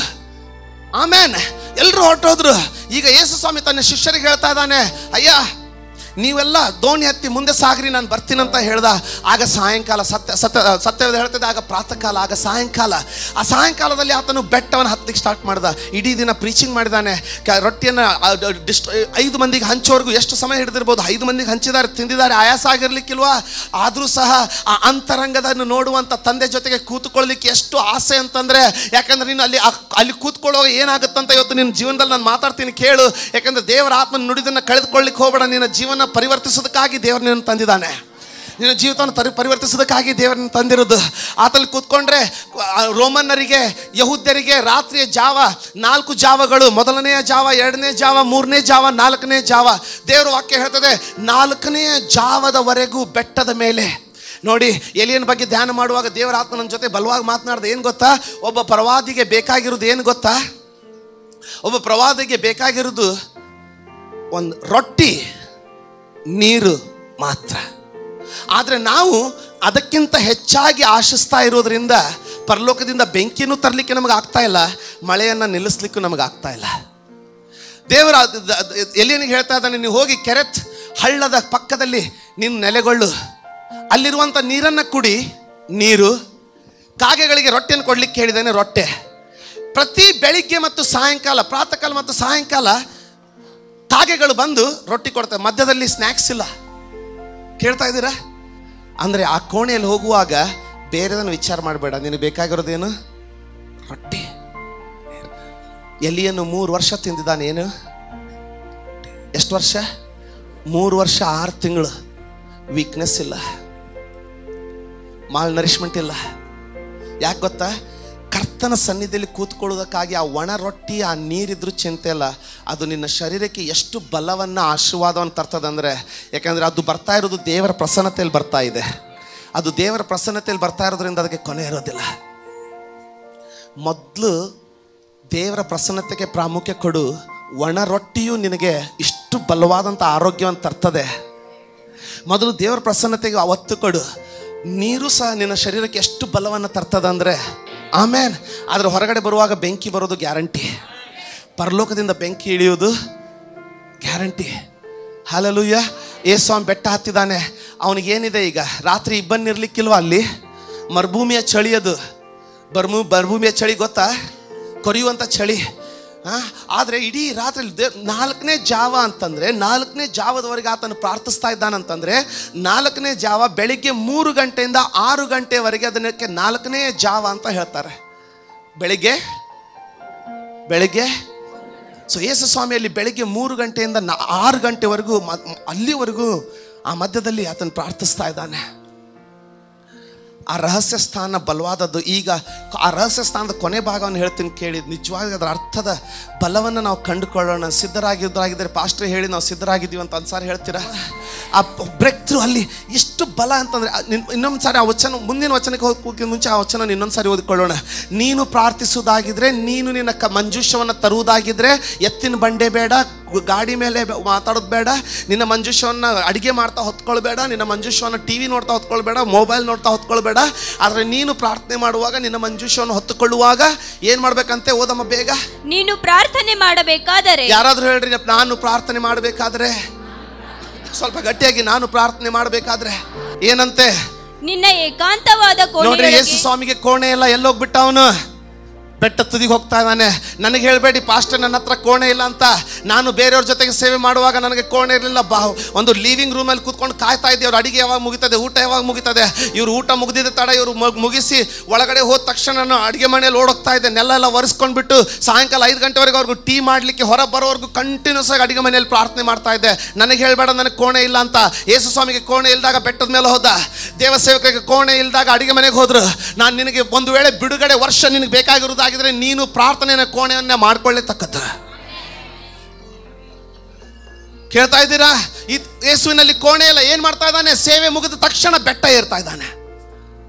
S1: ಆಮೇನ್, ಎಲ್ಲರೂ ಹೊರಟೋದ್ರು. ಈಗ ಯೇಸು ಸ್ವಾಮಿ ತನ್ನ ಶಿಷ್ಯರಿಗೆ ಹೇಳ್ತಾ ಇದ್ದಾನೆ, ಅಯ್ಯ ನೀವೆಲ್ಲ ದೋಣಿ ಹತ್ತಿ ಮುಂದೆ ಸಾಗ್ರಿ, ನಾನು ಬರ್ತೀನಂತ ಹೇಳ್ದ. ಆಗ ಸಾಯಂಕಾಲ ಸತ್ಯವೇದ ಹೇಳ್ತದೆ, ಆಗ ಪ್ರಾತಃ ಕಾಲ, ಆಗ ಸಾಯಂಕಾಲ. ಆ ಸಾಯಂಕಾಲದಲ್ಲಿ ಆತನು ಬೆಟ್ಟವನ್ನು ಹತ್ತಲಿಕ್ಕೆ ಸ್ಟಾರ್ಟ್ ಮಾಡ್ದ. ಇಡೀ ದಿನ ಪ್ರೀಚಿಂಗ್ ಮಾಡಿದ್ದಾನೆ. ರೊಟ್ಟಿಯನ್ನು 5 ಮಂದಿಗೆ ಹಂಚೋವರೆಗೂ ಎಷ್ಟು ಸಮಯ ಹಿಡಿದಿರ್ಬೋದು. 5 ಮಂದಿಗೆ ಹಂಚಿದ್ದಾರೆ, ತಿಂದಿದ್ದಾರೆ, ಆಯಾಸ ಆಗಿರ್ಲಿಕ್ಕಿಲ್ವಾ? ಆದರೂ ಸಹ ಆ ಅಂತರಂಗದನ್ನು ನೋಡುವಂಥ ತಂದೆ ಜೊತೆಗೆ ಕೂತ್ಕೊಳ್ಳಲಿಕ್ಕೆ ಎಷ್ಟು ಆಸೆ ಅಂತಂದರೆ, ಯಾಕಂದ್ರೆ ನೀನು ಅಲ್ಲಿ ಕೂತ್ಕೊಳ್ಳುವಾಗ ಏನಾಗುತ್ತಂತ ಇವತ್ತು ನಿನ್ನ ಜೀವನದಲ್ಲಿ ನಾನು ಮಾತಾಡ್ತೀನಿ ಕೇಳು. ಯಾಕಂದರೆ ದೇವರ ಆತ್ಮನ ನುಡಿದನ್ನು ಕಳೆದುಕೊಳ್ಳಿಕ್ಕೆ ಹೋಗಬೇಡ. ನಿನ್ನ ಜೀವನ ಪರಿವರ್ತಿಸೋದಕ್ಕಾಗಿ ದೇವರು ನಿನ್ನನ್ನು ತಂದಿದ್ದಾನೆ. ನಿನ್ನ ಜೀವಿತವನ್ನು ಪರಿವರ್ತಿಸೋದಕ್ಕಾಗಿ ದೇವರನ್ನು ತಂದಿರೋದು. ಆತಲ್ಲಿ ಕೂತ್ಕೊಂಡ್ರೆ ರೋಮನ್ನರಿಗೆ, ಯಹೂದ್ಯರಿಗೆ ರಾತ್ರಿಯ ಜಾವ 4 ಜಾವಗಳು, ಮೊದಲನೆಯ ಜಾವ, 2ನೇ ಜಾವ, 3ನೇ ಜಾವ, 4ನೇ ಜಾವ. ದೇವರ ವಾಕ್ಯ ಹೇಳ್ತದೆ 4ನೇ ಜಾವದವರೆಗೂ ಬೆಟ್ಟದ ಮೇಲೆ. ನೋಡಿ, ಎಲಿಯನ ಬಗ್ಗೆ ಧ್ಯಾನ ಮಾಡುವಾಗ ದೇವರ ಆತ್ಮ ನನ್ನ ಜೊತೆ ಬಲವಾಗಿ ಮಾತನಾಡ್ದೆ. ಏನು ಗೊತ್ತಾ? ಒಬ್ಬ ಪ್ರವಾದಿಗೆ ಬೇಕಾಗಿರೋದು ಏನು ಗೊತ್ತಾ? ಒಬ್ಬ ಪ್ರವಾದಿಗೆ ಬೇಕಾಗಿರೋದು ಒಂದು ರೊಟ್ಟಿ, ನೀರು ಮಾತ್ರ. ಆದರೆ ನಾವು ಅದಕ್ಕಿಂತ ಹೆಚ್ಚಾಗಿ ಆಶಿಸ್ತಾ ಇರೋದ್ರಿಂದ ಪರಲೋಕದಿಂದ ಬೆಂಕಿನೂ ತರಲಿಕ್ಕೆ ನಮಗೆ ಆಗ್ತಾ ಇಲ್ಲ, ಮಳೆಯನ್ನು ನಿಲ್ಲಿಸ್ಲಿಕ್ಕೂ ನಮಗೆ ಆಗ್ತಾ ಇಲ್ಲ. ದೇವರ ಎಲಿಯನಿಗೆ ಹೇಳ್ತಾ ಇದ್ದಾನೆ, ನೀವು ಹೋಗಿ ಕೆರೆತ್ ಹಳ್ಳದ ಪಕ್ಕದಲ್ಲಿ ನೀನು ನೆಲೆಗೊಳ್ಳು, ಅಲ್ಲಿರುವಂಥ ನೀರನ್ನು ಕುಡಿ. ನೀರು. ಕಾಗೆಗಳಿಗೆ ರೊಟ್ಟಿಯನ್ನು ಕೊಡ್ಲಿಕ್ಕೆ ಹೇಳಿದ್ದಾನೆ, ರೊಟ್ಟೆ. ಪ್ರತಿ ಬೆಳಿಗ್ಗೆ ಮತ್ತು ಸಾಯಂಕಾಲ, ಪ್ರಾತಃ ಕಾಲ ಮತ್ತು ಸಾಯಂಕಾಲ ಕಾಗೆಗಳು ಬಂದು ರೊಟ್ಟಿ ಕೊಡ್ತವೆ. ಮಧ್ಯದಲ್ಲಿ ಸ್ನ್ಯಾಕ್ಸ್ ಇಲ್ಲ. ಕೇಳ್ತಾ ಇದ್ದೀರಾ? ಅಂದರೆ ಆ ಕೋಣೆಯಲ್ಲಿ ಹೋಗುವಾಗ ಬೇರೆದನ್ನು ವಿಚಾರ ಮಾಡಬೇಡ, ನಿನಗೆ ಬೇಕಾಗಿರೋದೇನು? ರೊಟ್ಟಿ. ಎಲಿಯನ್ನು 3 ವರ್ಷ ತಿಂದಿದ್ದಾನೆ. ಏನು? ಎಷ್ಟು ವರ್ಷ? 3 ವರ್ಷ 6 ತಿಂಗಳು. ವೀಕ್ನೆಸ್ ಇಲ್ಲ, ಮಾಲ್ ನರಿಶ್ಮೆಂಟ್ ಇಲ್ಲ. ಯಾಕೆ ಗೊತ್ತಾ? ಕರ್ತನ ಸನ್ನಿಧಿಯಲ್ಲಿ ಕೂತ್ಕೊಳ್ಳೋದಕ್ಕಾಗಿ ಆ ಒಣ ರೊಟ್ಟಿ, ಆ ನೀರಿದ್ರೂ ಚಿಂತೆ ಇಲ್ಲ. ಅದು ನಿನ್ನ ಶರೀರಕ್ಕೆ ಎಷ್ಟು ಬಲವನ್ನು, ಆಶೀರ್ವಾದವನ್ನು ತರ್ತದಂದರೆ, ಯಾಕಂದರೆ ಅದು ಬರ್ತಾ ಇರೋದು ದೇವರ ಪ್ರಸನ್ನತೆಯಲ್ಲಿ ಬರ್ತಾ ಇದೆ. ಅದು ದೇವರ ಪ್ರಸನ್ನತೆಯಲ್ಲಿ ಬರ್ತಾ ಇರೋದ್ರಿಂದ ಅದಕ್ಕೆ ಕೊನೆ ಇರೋದಿಲ್ಲ. ಮೊದಲು ದೇವರ ಪ್ರಸನ್ನತೆಗೆ ಪ್ರಾಮುಖ್ಯ ಕೊಡು. ಒಣ ರೊಟ್ಟಿಯು ನಿನಗೆ ಇಷ್ಟು ಬಲವಾದಂಥ ಆರೋಗ್ಯವನ್ನು ತರ್ತದೆ. ಮೊದಲು ದೇವರ ಪ್ರಸನ್ನತೆಗೆ ಒತ್ತು ಕೊಡು. ನೀರು ಸಹ ನಿನ್ನ ಶರೀರಕ್ಕೆ ಎಷ್ಟು ಬಲವನ್ನು ತರ್ತದಂದರೆ, ಆಮೇಲೆ ಅದರ ಹೊರಗಡೆ ಬರುವಾಗ ಬೆಂಕಿ ಬರೋದು ಗ್ಯಾರಂಟಿ. ಪರಲೋಕದಿಂದ ಬೆಂಕಿ ಇಳಿಯೋದು ಗ್ಯಾರಂಟಿ. ಹಲ್ಲೆಲೂಯ. ಯೇಸು ಬೆಟ್ಟ ಹತ್ತಿದ್ದಾನೆ. ಅವನಿಗೇನಿದೆ ಈಗ? ರಾತ್ರಿ ಇಬ್ಬನಿರ್ಲಿಕ್ಕಿಲ್ವ ಅಲ್ಲಿ? ಮರುಭೂಮಿಯ ಚಳಿ ಅದು. ಮರುಭೂಮಿಯ ಚಳಿ ಗೊತ್ತಾ? ಕೊರಿಯುವಂಥ ಚಳಿ. ಆದರೆ ಇಡೀ ರಾತ್ರಿ 4ನೇ ಜಾವ ಅಂತಂದರೆ, 4ನೇ ಜಾವದವರೆಗೆ ಆತನು ಪ್ರಾರ್ಥಿಸ್ತಾ ಇದ್ದಾನಂತಂದರೆ, 4ನೇ ಜಾವ ಬೆಳಿಗ್ಗೆ 3 ಗಂಟೆಯಿಂದ 6 ಗಂಟೆವರೆಗೆ ಅದಕ್ಕೆ 4ನೇ ಜಾವ ಅಂತ ಹೇಳ್ತಾರೆ. ಬೆಳಿಗ್ಗೆ ಸೊ ಯೇಸು ಸ್ವಾಮಿಯಲ್ಲಿ ಬೆಳಿಗ್ಗೆ 3 ಗಂಟೆಯಿಂದ 6 ಗಂಟೆವರೆಗೂ, ಅಲ್ಲಿವರೆಗೂ ಆ ಮಧ್ಯದಲ್ಲಿ ಆತನು ಪ್ರಾರ್ಥಿಸ್ತಾ ಇದ್ದಾನೆ. ಆ ರಹಸ್ಯ ಸ್ಥಾನ ಬಲವಾದದ್ದು. ಈಗ ಆ ರಹಸ್ಯ ಸ್ಥಾನದ ಕೊನೆ ಭಾಗವನ್ನು ಹೇಳ್ತೀನಿ ಕೇಳಿ. ನಿಜವಾಗಿ ಅದರ ಅರ್ಥದ ಬಲವನ್ನು ನಾವು ಕಂಡುಕೊಳ್ಳೋಣ. ಸಿದ್ಧರಾಗಿದ್ದರೆ ಪಾಸ್ಟ್ರೆ ಹೇಳಿ ನಾವು ಸಿದ್ಧರಾಗಿದ್ದೀವಿ ಅಂತ ಒಂದ್ಸಾರಿ ಹೇಳ್ತೀರಾ? ಆ ಬ್ರೇಕ್ ಥ್ರೂ ಅಲ್ಲಿ ಎಷ್ಟು ಬಲ ಅಂತಂದರೆ, ಇನ್ನೊಂದು ಸಾರಿ ಆ ವಚನ, ಮುಂದಿನ ವಚನಕ್ಕೆ ಹೋಗೋಕ್ಕಿಂತ ಮುಂಚೆ ಆ ವಚನ ಇನ್ನೊಂದು ಸಾರಿ ಓದಿಕೊಳ್ಳೋಣ. ನೀನು ಪ್ರಾರ್ಥಿಸುವುದಾಗಿದ್ರೆ, ನೀನು ನಿನ್ನ ಮಂಜೂಷವನ್ನು ತರುವುದಾಗಿದ್ರೆ, ಎತ್ತಿನ ಬಂಡೆ ಬೇಡ, ಗಾಡಿ ಮೇಲೆ ಮಾತಾಡೋದು ಬೇಡ, ನಿನ್ನ ಮಂಜೂಷವನ್ನು ಅಡುಗೆ ಮಾಡ್ತಾ ಹೊತ್ಕೊಳ್ಬೇಡ, ನಿನ್ನ ಮಂಜೂಷವನ್ನು TV ನೋಡ್ತಾ ಹೊತ್ಕೊಳ್ಬೇಡ, ಮೊಬೈಲ್ ನೋಡ್ತಾ ಹೊತ್ಕೊಳ್ಬೇಡ. ಆದರೆ ನೀನು ಪ್ರಾರ್ಥನೆ ಮಾಡುವಾಗ, ನಿನ್ನ ಮಂಜೂಷವನ್ನು ಹೊತ್ತುಕೊಳ್ಳುವಾಗ ಏನು ಮಾಡ್ಬೇಕಂತೆ? ಓದಮ್ಮ ಬೇಗ.
S2: ನೀನು ಪ್ರಾರ್ಥನೆ ಮಾಡಬೇಕಾದರೆ,
S1: ಯಾರಾದ್ರೂ ಹೇಳ್ರಿ, ನಾನು ಪ್ರಾರ್ಥನೆ ಮಾಡಬೇಕಾದ್ರೆ, ಸ್ವಲ್ಪ ಗಟ್ಟಿಯಾಗಿ, ನಾನು ಪ್ರಾರ್ಥನೆ ಮಾಡಬೇಕಾದ್ರೆ ಏನಂತೆ?
S2: ನಿನ್ನ ಏಕಾಂತವಾದ ಕೋಣೆಯೊಳಗೆ.
S1: ನೋಡ್ರಿ, ಯೇಸು ಸ್ವಾಮಿಗೆ ಕೋಣೆ ಎಲ್ಲ ಎಲ್ಲೋಗ್ಬಿಟ್ಟ ಅವನು? ಬೆಟ್ಟ ತುದಿಗೆ ಹೋಗ್ತಾ ಇದ್ದಾನೆ. ನನಗೆ ಹೇಳಬೇಡಿ ಪಾಸ್ಟರ್ ನನ್ನ ಹತ್ರ ಕೋಣೆ ಇಲ್ಲ ಅಂತ. ನಾನು ಬೇರೆಯವ್ರ ಜೊತೆಗೆ ಸೇವೆ ಮಾಡುವಾಗ ನನಗೆ ಕೋಣೆ ಇರಲಿಲ್ಲ. ಒಂದು ಲೀವಿಂಗ್ ರೂಮಲ್ಲಿ ಕೂತ್ಕೊಂಡು ಕಾಯ್ತಾ ಇದ್ದೆ, ಅವ್ರು ಅಡಿಗೆ ಯಾವಾಗ ಮುಗಿತದೆ, ಊಟ ಯಾವಾಗ ಮುಗಿತದೆ. ಇವ್ರು ಊಟ ಮುಗಿದಿದ್ದ ತಡ ಇವರು ಮುಗಿಸಿ ಒಳಗಡೆ ಹೋದ ತಕ್ಷಣ ನಾನು ಅಡುಗೆ ಮನೆಯಲ್ಲಿ ಓಡೋಗ್ತಾ ಇದ್ದೆ. ನೆಲ್ಲ ಒರೆಸ್ಕೊಂಡ್ಬಿಟ್ಟು ಸಾಯಂಕಾಲ 5 ಗಂಟೆವರೆಗೆ ಅವ್ರಿಗೂ ಟೀ ಮಾಡಲಿಕ್ಕೆ ಹೊರ ಬರೋವರೆಗೂ ಕಂಟಿನ್ಯೂಸ್ ಆಗಿ ಅಡುಗೆ ಮನೆಯಲ್ಲಿ ಪ್ರಾರ್ಥನೆ ಮಾಡ್ತಾ ಇದ್ದೆ. ನನಗೆ ಹೇಳಬೇಡ ನನಗೆ ಕೋಣೆ ಇಲ್ಲ ಅಂತ. ಯೇಸು ಸ್ವಾಮಿಗೆ ಕೋಣೆ ಇಲ್ದಾಗ ಬೆಟ್ಟದ ಮೇಲೆ ಹೋದ, ದೇವ ಸೇವಕರಿಗೆ ಕೋಣೆ ಇಲ್ದಾಗ ಅಡುಗೆ ಮನೆಗೆ ಹೋದ್ರು. ನಾನು ನಿನಗೆ ಒಂದು ವೇಳೆ ಬಿಡುಗಡೆ ವರ್ಷ ನಿನಗೆ ಬೇಕಾಗಿರೋದು ಆಗಿದ್ರೆ ನೀನು ಪ್ರಾರ್ಥನೆಯ ಕೋಣೆಯನ್ನ ಮಾಡ್ಕೊಳ್ಳತಕ್ಕದ್ದು. ಕೇಳ್ತಾ ಇದ್ದೀರಾ? ಯೇಸುವಿನಲ್ಲಿ ಕೋಣೆ ಇಲ್ಲ. ಏನ್ ಮಾಡ್ತಾ ಇದ್ದಾನೆ? ಸೇವೆ ಮುಗಿದ ತಕ್ಷಣ ಬೆಟ್ಟ ಏರ್ತಾ ಇದ್ದಾನೆ.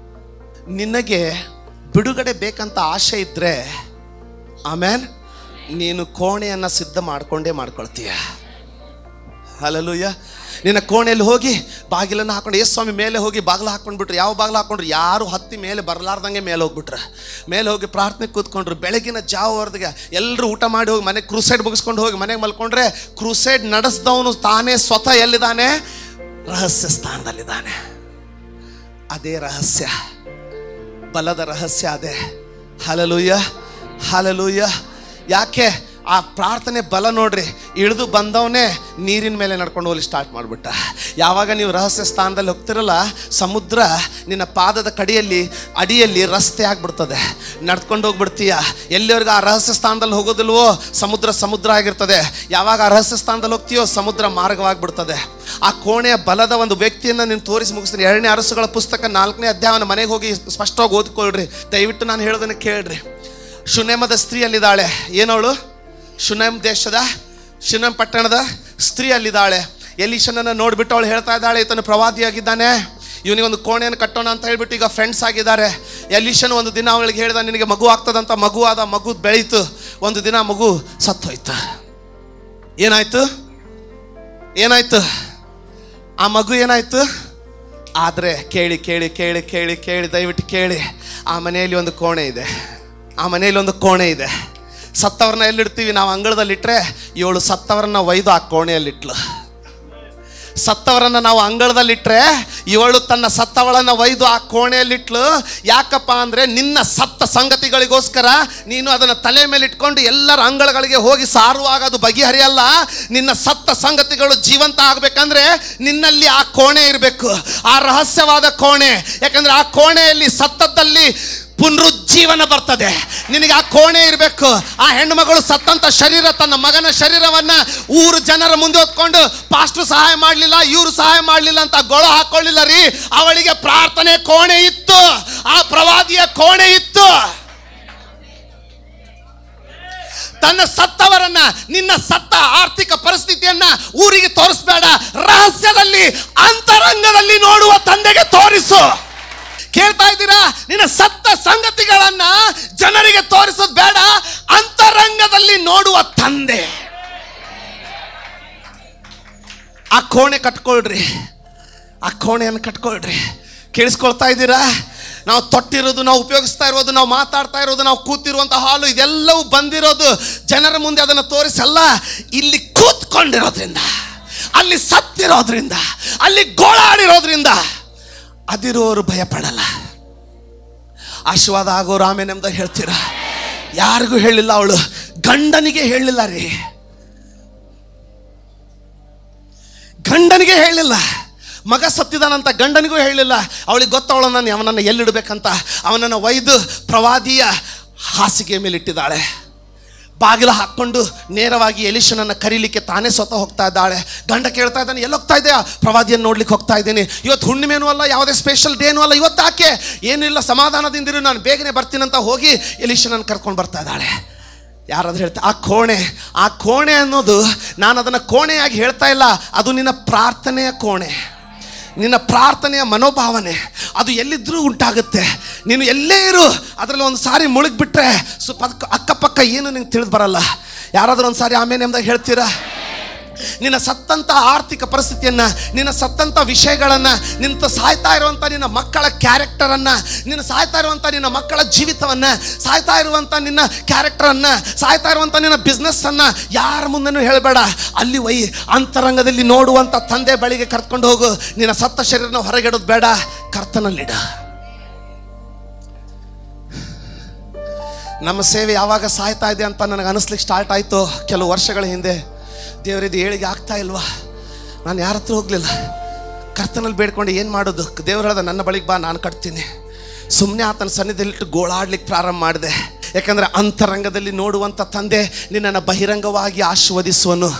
S1: ನಿನಗೆ ಬಿಡುಗಡೆ ಬೇಕಂತ ಆಸೆ ಇದ್ರೆ, ಆಮೇಲೆ ನೀನು ಕೋಣೆಯನ್ನ ಸಿದ್ಧ ಮಾಡ್ಕೊಂಡೇ ಮಾಡ್ಕೊಳ್ತೀಯ. ಹಲ್ಲೆಲೂಯಾ. ನಿನ್ನ ಕೋಣೆಯಲ್ಲಿ ಹೋಗಿ ಬಾಗಿಲನ್ನು ಹಾಕೊಂಡು ಸ್ವಾಮಿ ಮೇಲೆ ಹೋಗಿ ಬಾಗಿಲು ಹಾಕೊಂಡ್ಬಿಟ್ರು. ಯಾವ ಬಾಗಿಲು ಹಾಕೊಂಡ್ರು? ಯಾರು ಹತ್ತಿ ಮೇಲೆ ಬರಲಾರ್ದಂಗೆ ಮೇಲೆ ಹೋಗ್ಬಿಟ್ರೆ. ಮೇಲೆ ಹೋಗಿ ಪ್ರಾರ್ಥನೆ ಕೂತ್ಕೊಂಡ್ರು. ಬೆಳಗಿನ ಜಾವವರೆಗೆ ಎಲ್ಲರೂ ಊಟ ಮಾಡಿ ಹೋಗಿ ಮನೆಗೆ ಕ್ರೂಸೈಡ್ ಮುಗಿಸ್ಕೊಂಡು ಹೋಗಿ ಮನೆಗೆ ಮಲ್ಕೊಂಡ್ರೆ, ಕ್ರೂಸೈಡ್ ನಡೆಸಿದವನು ತಾನೇ ಸ್ವತಃ ಎಲ್ಲಿದ್ದಾನೆ? ರಹಸ್ಯ ಸ್ಥಾನದಲ್ಲಿದ್ದಾನೆ. ಅದೇ ರಹಸ್ಯ, ಬಲದ ರಹಸ್ಯ ಅದೇ. Hallelujah, hallelujah. ಯಾಕೆ? ಆ ಪ್ರಾರ್ಥನೆ ಬಲ ನೋಡ್ರಿ. ಇಳಿದು ಬಂದವನೇ ನೀರಿನ ಮೇಲೆ ನಡ್ಕೊಂಡು ಹೋಗ್ಲಿ ಸ್ಟಾರ್ಟ್ ಮಾಡಿಬಿಟ್ಟ. ಯಾವಾಗ ನೀವು ರಹಸ್ಯ ಸ್ಥಾನದಲ್ಲಿ ಹೋಗ್ತಿರಲ್ಲ, ಸಮುದ್ರ ನಿನ್ನ ಪಾದದ ಅಡಿಯಲ್ಲಿ ರಸ್ತೆ ಆಗಿಬಿಡ್ತದೆ. ನಡ್ಕೊಂಡು ಹೋಗ್ಬಿಡ್ತೀಯ. ಎಲ್ಲಿವರೆಗೂ ಆ ರಹಸ್ಯ ಸ್ಥಾನದಲ್ಲಿ ಹೋಗೋದಿಲ್ವೋ ಸಮುದ್ರ ಆಗಿರ್ತದೆ. ಯಾವಾಗ ಆ ರಹಸ್ಯ ಸ್ಥಾನದಲ್ಲಿ ಹೋಗ್ತೀಯೋ ಸಮುದ್ರ ಮಾರ್ಗವಾಗಿಬಿಡ್ತದೆ. ಆ ಕೋಣೆಯ ಬಲದ ಒಂದು ವ್ಯಕ್ತಿಯನ್ನು ನೀನು ತೋರಿಸಿ ಮುಗಿಸ್ತೀನಿ. 2ನೇ ಅರಸುಗಳ ಪುಸ್ತಕ 4ನೇ ಅಧ್ಯಾಯವನ್ನು ಮನೆಗೆ ಹೋಗಿ ಸ್ಪಷ್ಟವಾಗಿ ಓದ್ಕೊಳ್ರಿ. ದಯವಿಟ್ಟು ನಾನು ಹೇಳೋದನ್ನು ಕೇಳ್ರಿ. ಶುನೇಮದ ಸ್ತ್ರೀ ಅಲ್ಲಿದ್ದಾಳೆ. ಏನವಳು? ಶುನೇಮ್ ದೇಶದ ಶುನೇಮ್ ಪಟ್ಟಣದ ಸ್ತ್ರೀ ಅಲ್ಲಿದ್ದಾಳೆ. ಎಲೀಷನನ್ನು ನೋಡಿಬಿಟ್ಟು ಅವಳು ಹೇಳ್ತಾ ಇದ್ದಾಳೆ, ಈತನು ಪ್ರವಾದಿಯಾಗಿದ್ದಾನೆ, ಇವನಿಗೊಂದು ಕೋಣೆಯನ್ನು ಕಟ್ಟೋಣ ಅಂತ ಹೇಳ್ಬಿಟ್ಟು ಈಗ ಫ್ರೆಂಡ್ಸ್ ಆಗಿದ್ದಾರೆ. ಎಲೀಷನ್ ಒಂದು ದಿನ ಅವಳಿಗೆ ಹೇಳಿದ, ನಿನಗೆ ಮಗು ಆಗ್ತದಂತ. ಮಗು ಬೆಳೀತು. ಒಂದು ದಿನ ಮಗು ಸತ್ತೋಯ್ತು. ಏನಾಯ್ತು? ಆ ಮಗು ಏನಾಯ್ತು? ಆದರೆ ಕೇಳಿ ಕೇಳಿ ಕೇಳಿ ಕೇಳಿ ಕೇಳಿ ದಯವಿಟ್ಟು ಕೇಳಿ. ಆ ಮನೆಯಲ್ಲಿ ಒಂದು ಕೋಣೆ ಇದೆ. ಸತ್ತವ್ರನ್ನ ಎಲ್ಲಿಡ್ತೀವಿ ನಾವು? ಅಂಗಳದಲ್ಲಿಟ್ಟರೆ ಇವಳು ಸತ್ತವರನ್ನ ಒಯ್ದು ಆ ಕೋಣೆಯಲ್ಲಿಟ್ಲು. ಸತ್ತವರನ್ನ ನಾವು ಅಂಗಳದಲ್ಲಿಟ್ಟರೆ ಇವಳು ತನ್ನ ಸತ್ತವಳನ್ನು ಒಯ್ದು ಆ ಕೋಣೆಯಲ್ಲಿಟ್ಲು. ಯಾಕಪ್ಪ ಅಂದರೆ ನಿನ್ನ ಸತ್ತ ಸಂಗತಿಗಳಿಗೋಸ್ಕರ ನೀನು ಅದನ್ನು ತಲೆ ಮೇಲೆ ಇಟ್ಕೊಂಡು ಎಲ್ಲರ ಅಂಗಳಗಳಿಗೆ ಹೋಗಿ ಸಾರುವಾಗ ಅದು ಬಗೆಹರಿಯಲ್ಲ. ನಿನ್ನ ಸತ್ತ ಸಂಗತಿಗಳು ಜೀವಂತ ಆಗಬೇಕಂದ್ರೆ ನಿನ್ನಲ್ಲಿ ಆ ಕೋಣೆ ಇರಬೇಕು, ಆ ರಹಸ್ಯವಾದ ಕೋಣೆ. ಯಾಕಂದರೆ ಆ ಕೋಣೆಯಲ್ಲಿ ಸತ್ತದ್ದಲ್ಲಿ ಪುನರುಜ್ಜೀವನ ಬರ್ತದೆ. ನಿನಗೆ ಆ ಕೋಣೆ ಇರಬೇಕು. ಆ ಹೆಣ್ಣು ಮಗಳು ಸತ್ತಂತ ಶರೀರ, ತನ್ನ ಮಗನ ಶರೀರವನ್ನ ಊರು ಜನರ ಮುಂದೆ ಹೊತ್ಕೊಂಡು ಪಾಸ್ಟರ್ ಸಹಾಯ ಮಾಡಲಿಲ್ಲ, ಇವರು ಸಹಾಯ ಮಾಡಲಿಲ್ಲ ಅಂತ ಗೊಳ ಹಾಕೊಳ್ಳಿಲ್ಲ ರೀ. ಅವಳಿಗೆ ಪ್ರಾರ್ಥನೆ ಕೋಣೆ ಇತ್ತು, ಆ ಪ್ರವಾದಿಯ ಕೋಣೆ ಇತ್ತು. ತನ್ನ ಸತ್ತವರನ್ನ, ನಿನ್ನ ಸತ್ತ ಆರ್ಥಿಕ ಪರಿಸ್ಥಿತಿಯನ್ನ ಊರಿಗೆ ತೋರಿಸಬೇಡ, ರಹಸ್ಯದಲ್ಲಿ ಅಂತರಂಗದಲ್ಲಿ ನೋಡುವ ತಂದೆಗೆ ತೋರಿಸು. ಕೇಳ್ತಾ ಇದ್ದೀರಾ? ನಿನ್ನ ಸತ್ತ ಸಂಗತಿಗಳನ್ನ ಜನರಿಗೆ ತೋರಿಸೋದು ಬೇಡ, ಅಂತರಂಗದಲ್ಲಿ ನೋಡುವ ತಂದೆ. ಆ ಕೋಣೆ ಕಟ್ಕೊಳ್ರಿ, ಆ ಕೋಣೆಯನ್ನು ಕಟ್ಕೊಳ್ರಿ. ಕೇಳಿಸ್ಕೊಳ್ತಾ ಇದ್ದೀರಾ? ನಾವು ತೊಟ್ಟಿರೋದು, ನಾವು ಉಪಯೋಗಿಸ್ತಾ ಇರೋದು, ನಾವು ಮಾತಾಡ್ತಾ ಇರೋದು, ನಾವು ಕೂತಿರುವಂಥ ಹಾಲು, ಇದೆಲ್ಲವೂ ಬಂದಿರೋದು ಜನರ ಮುಂದೆ ಅದನ್ನು ತೋರಿಸಲ್ಲ. ಇಲ್ಲಿ ಕೂತ್ಕೊಂಡಿರೋದ್ರಿಂದ, ಅಲ್ಲಿ ಸತ್ತಿರೋದ್ರಿಂದ, ಅಲ್ಲಿ ಗೋಳಾಡಿರೋದ್ರಿಂದ ಅದಿರೋರು ಭಯಪಡಲ್ಲ. ಆಶೀರ್ವಾದ ಆಗೋರು ಆಮೇಲೆ ಎಂದ ಹೇಳ್ತೀರಾ? ಯಾರಿಗೂ ಹೇಳಿಲ್ಲ. ಅವಳು ಗಂಡನಿಗೆ ಹೇಳಿಲ್ಲ ರೀ, ಗಂಡನಿಗೆ ಹೇಳಿಲ್ಲ. ಮಗ ಸತ್ತಿದಾನಂತ ಗಂಡನಿಗೂ ಹೇಳಿಲ್ಲ. ಅವಳಿಗೆ ಗೊತ್ತವಳನ್ನ ಅವನನ್ನು ಎಲ್ಲಿಡಬೇಕಂತ. ಅವನನ್ನು ಒಯ್ದು ಪ್ರವಾದಿಯ ಹಾಸಿಗೆ ಮೇಲೆ ಇಟ್ಟಿದ್ದಾಳೆ. ಬಾಗಿಲು ಹಾಕ್ಕೊಂಡು ನೇರವಾಗಿ ಎಲೀಷನನ್ನು ಕರೀಲಿಕ್ಕೆ ತಾನೇ ಸ್ವತಃ ಹೋಗ್ತಾ ಇದ್ದಾಳೆ. ಗಂಡ ಕೇಳ್ತಾ ಇದ್ದಾನೆ, ಎಲ್ಲಿ ಹೋಗ್ತಾ ಇದೆಯಾ? ಪ್ರವಾದಿಯನ್ನು ನೋಡ್ಲಿಕ್ಕೆ ಹೋಗ್ತಾ ಇದ್ದೀನಿ. ಇವತ್ತು ಹುಣ್ಣಿಮೆನೂ ಅಲ್ಲ, ಯಾವುದೇ ಸ್ಪೆಷಲ್ ಡೇನೂ ಅಲ್ಲ, ಇವತ್ತು ಆಕೆ ಏನಿಲ್ಲ, ಸಮಾಧಾನದಿಂದಿರು, ನಾನು ಬೇಗನೆ ಬರ್ತೀನಂತ ಹೋಗಿ ಎಲೀಷನನ್ನು ಕರ್ಕೊಂಡು ಬರ್ತಾ ಇದ್ದಾಳೆ. ಯಾರಾದ್ರೂ ಹೇಳ್ತಾ? ಆ ಕೋಣೆ ಅನ್ನೋದು, ನಾನು ಅದನ್ನು ಕೋಣೆಯಾಗಿ ಹೇಳ್ತಾ ಇಲ್ಲ, ಅದು ನಿನ್ನ ಪ್ರಾರ್ಥನೆಯ ಕೋಣೆ, ನಿನ್ನ ಪ್ರಾರ್ಥನೆಯ ಮನೋಭಾವನೆ. ಅದು ಎಲ್ಲಿದ್ರೂ ಉಂಟಾಗುತ್ತೆ. ನೀನು ಎಲ್ಲೇ ಇರು, ಅದರಲ್ಲಿ ಒಂದು ಸಾರಿ ಮುಳುಗಿಬಿಟ್ರೆ ಅಕ್ಕಪಕ್ಕ ಏನು ನಿಂಗೆ ತಿಳಿದು ಬರಲ್ಲ. ಯಾರಾದರೂ ಒಂದು ಸಾರಿ ಆಮೇಲೆ ಎಂದಾಗ ಹೇಳ್ತೀರಾ? ನಿನ್ನ ಸತ್ತಂಥ ಆರ್ಥಿಕ ಪರಿಸ್ಥಿತಿಯನ್ನು, ನಿನ್ನ ಸತ್ತಂಥ ವಿಷಯಗಳನ್ನು, ನಿನ್ನ ಸಾಯ್ತಾ ಇರುವಂಥ ನಿನ್ನ ಮಕ್ಕಳ ಕ್ಯಾರೆಕ್ಟರನ್ನು, ನಿನ್ನ ಸಾಯ್ತಾ ಇರುವಂಥ ನಿನ್ನ ಮಕ್ಕಳ ಜೀವಿತವನ್ನು, ಸಾಯ್ತಾ ಇರುವಂಥ ನಿನ್ನ ಕ್ಯಾರೆಕ್ಟರನ್ನು, ಸಾಯ್ತಾ ಇರುವಂಥ ನಿನ್ನ ಬಿಸ್ನೆಸ್ಸನ್ನು ಯಾರ ಮುಂದೆನೂ ಹೇಳಬೇಡ. ಅಲ್ಲಿ ಒಯ್ಯಿ, ಅಂತರಂಗದಲ್ಲಿ ನೋಡುವಂಥ ತಂದೆ ಬಳಿಗೆ ಕರ್ಕೊಂಡು ಹೋಗು. ನಿನ್ನ ಸತ್ತ ಶರೀರನ ಹೊರಗಿಡೋದು ಬೇಡ, ಕರ್ತನಲ್ಲಿಡ. ನಮ್ಮ ಸೇವೆ ಯಾವಾಗ ಸಾಯ್ತಾ ಇದೆ ಅಂತ ನನಗೆ ಅನಿಸ್ಲಿಕ್ಕೆ ಸ್ಟಾರ್ಟ್ ಆಯಿತು ಕೆಲವು ವರ್ಷಗಳ ಹಿಂದೆ. ದೇವರಿದು ಏಳಿಗೆ ಆಗ್ತಾ ಇಲ್ವಾ? ನಾನು ಯಾರ ಹತ್ರ ಹೋಗಲಿಲ್ಲ, ಕರ್ತನಲ್ಲಿ ಬೇಡ್ಕೊಂಡು ಏನು ಮಾಡೋದು? ದೇವ್ರು ಹೇಳ್ದ, ನನ್ನ ಬಳಿಗೆ ಬಾ, ನಾನು ಕಟ್ತೀನಿ. ಸುಮ್ಮನೆ ಆತನ ಸನ್ನಿಧಿಯಲ್ಲಿಟ್ಟು ಗೋಳಾಡ್ಲಿಕ್ಕೆ ಪ್ರಾರಂಭ ಮಾಡಿದೆ. ಯಾಕಂದರೆ ಅಂತರಂಗದಲ್ಲಿ ನೋಡುವಂಥ ತಂದೆ ನಿನ್ನನ್ನು ಬಹಿರಂಗವಾಗಿ ಆಶೀರ್ವದಿಸುವನು.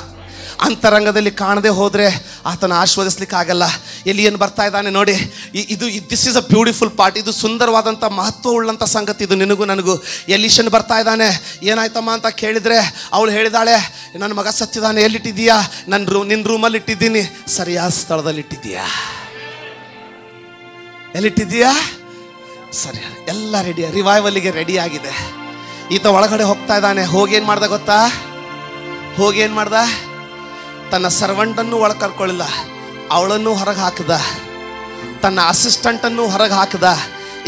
S1: ಅಂತರಂಗದಲ್ಲಿ ಕಾಣದೆ ಹೋದರೆ ಆತನ ಆಶೀರ್ವದಿಸ್ಲಿಕ್ಕೆ ಆಗಲ್ಲ. ಎಲಿಯನ್ ಬರ್ತಾ ಇದ್ದಾನೆ ನೋಡಿ. This is a beautiful part. ಇದು ಸುಂದರವಾದಂಥ ಮಹತ್ವ ಉಳ್ಳಂಥ ಸಂಗತಿ. ಇದು ನಿನಗೂ ನನಗೂ. ಎಲೀಷನ್ ಬರ್ತಾ ಇದ್ದಾನೆ. ಏನಾಯ್ತಮ್ಮ ಅಂತ ಕೇಳಿದರೆ ಅವಳು ಹೇಳಿದಾಳೆ, ನನ್ನ ಮಗ ಸತ್ತಿದ್ದಾನೆ. ಎಲ್ಲಿಟ್ಟಿದ್ದೀಯಾ? ನಿನ್ನ ರೂಮಲ್ಲಿ ಇಟ್ಟಿದ್ದೀನಿ. ಸರಿಯಾದ ಸ್ಥಳದಲ್ಲಿ ಇಟ್ಟಿದ್ದೀಯಾ? ಎಲ್ಲಿಟ್ಟಿದ್ದೀಯಾ? ಸರಿ, ಎಲ್ಲ ರೆಡಿ, ರಿವೈವಲ್ಲಿಗೆ ರೆಡಿ ಆಗಿದೆ. ಈತ ಒಳಗಡೆ ಹೋಗ್ತಾ ಇದ್ದಾನೆ. ಹೋಗೇನು ಮಾಡ್ದ ಗೊತ್ತಾ? ತನ್ನ ಸರ್ವೆಂಟನ್ನು ಒಳಗೆ ಕರ್ಕೊಳ್ಳಿಲ್ಲ, ಅವಳನ್ನು ಹೊರಗೆ ಹಾಕಿದ, ತನ್ನ ಅಸಿಸ್ಟೆಂಟನ್ನು ಹೊರಗೆ ಹಾಕಿದ.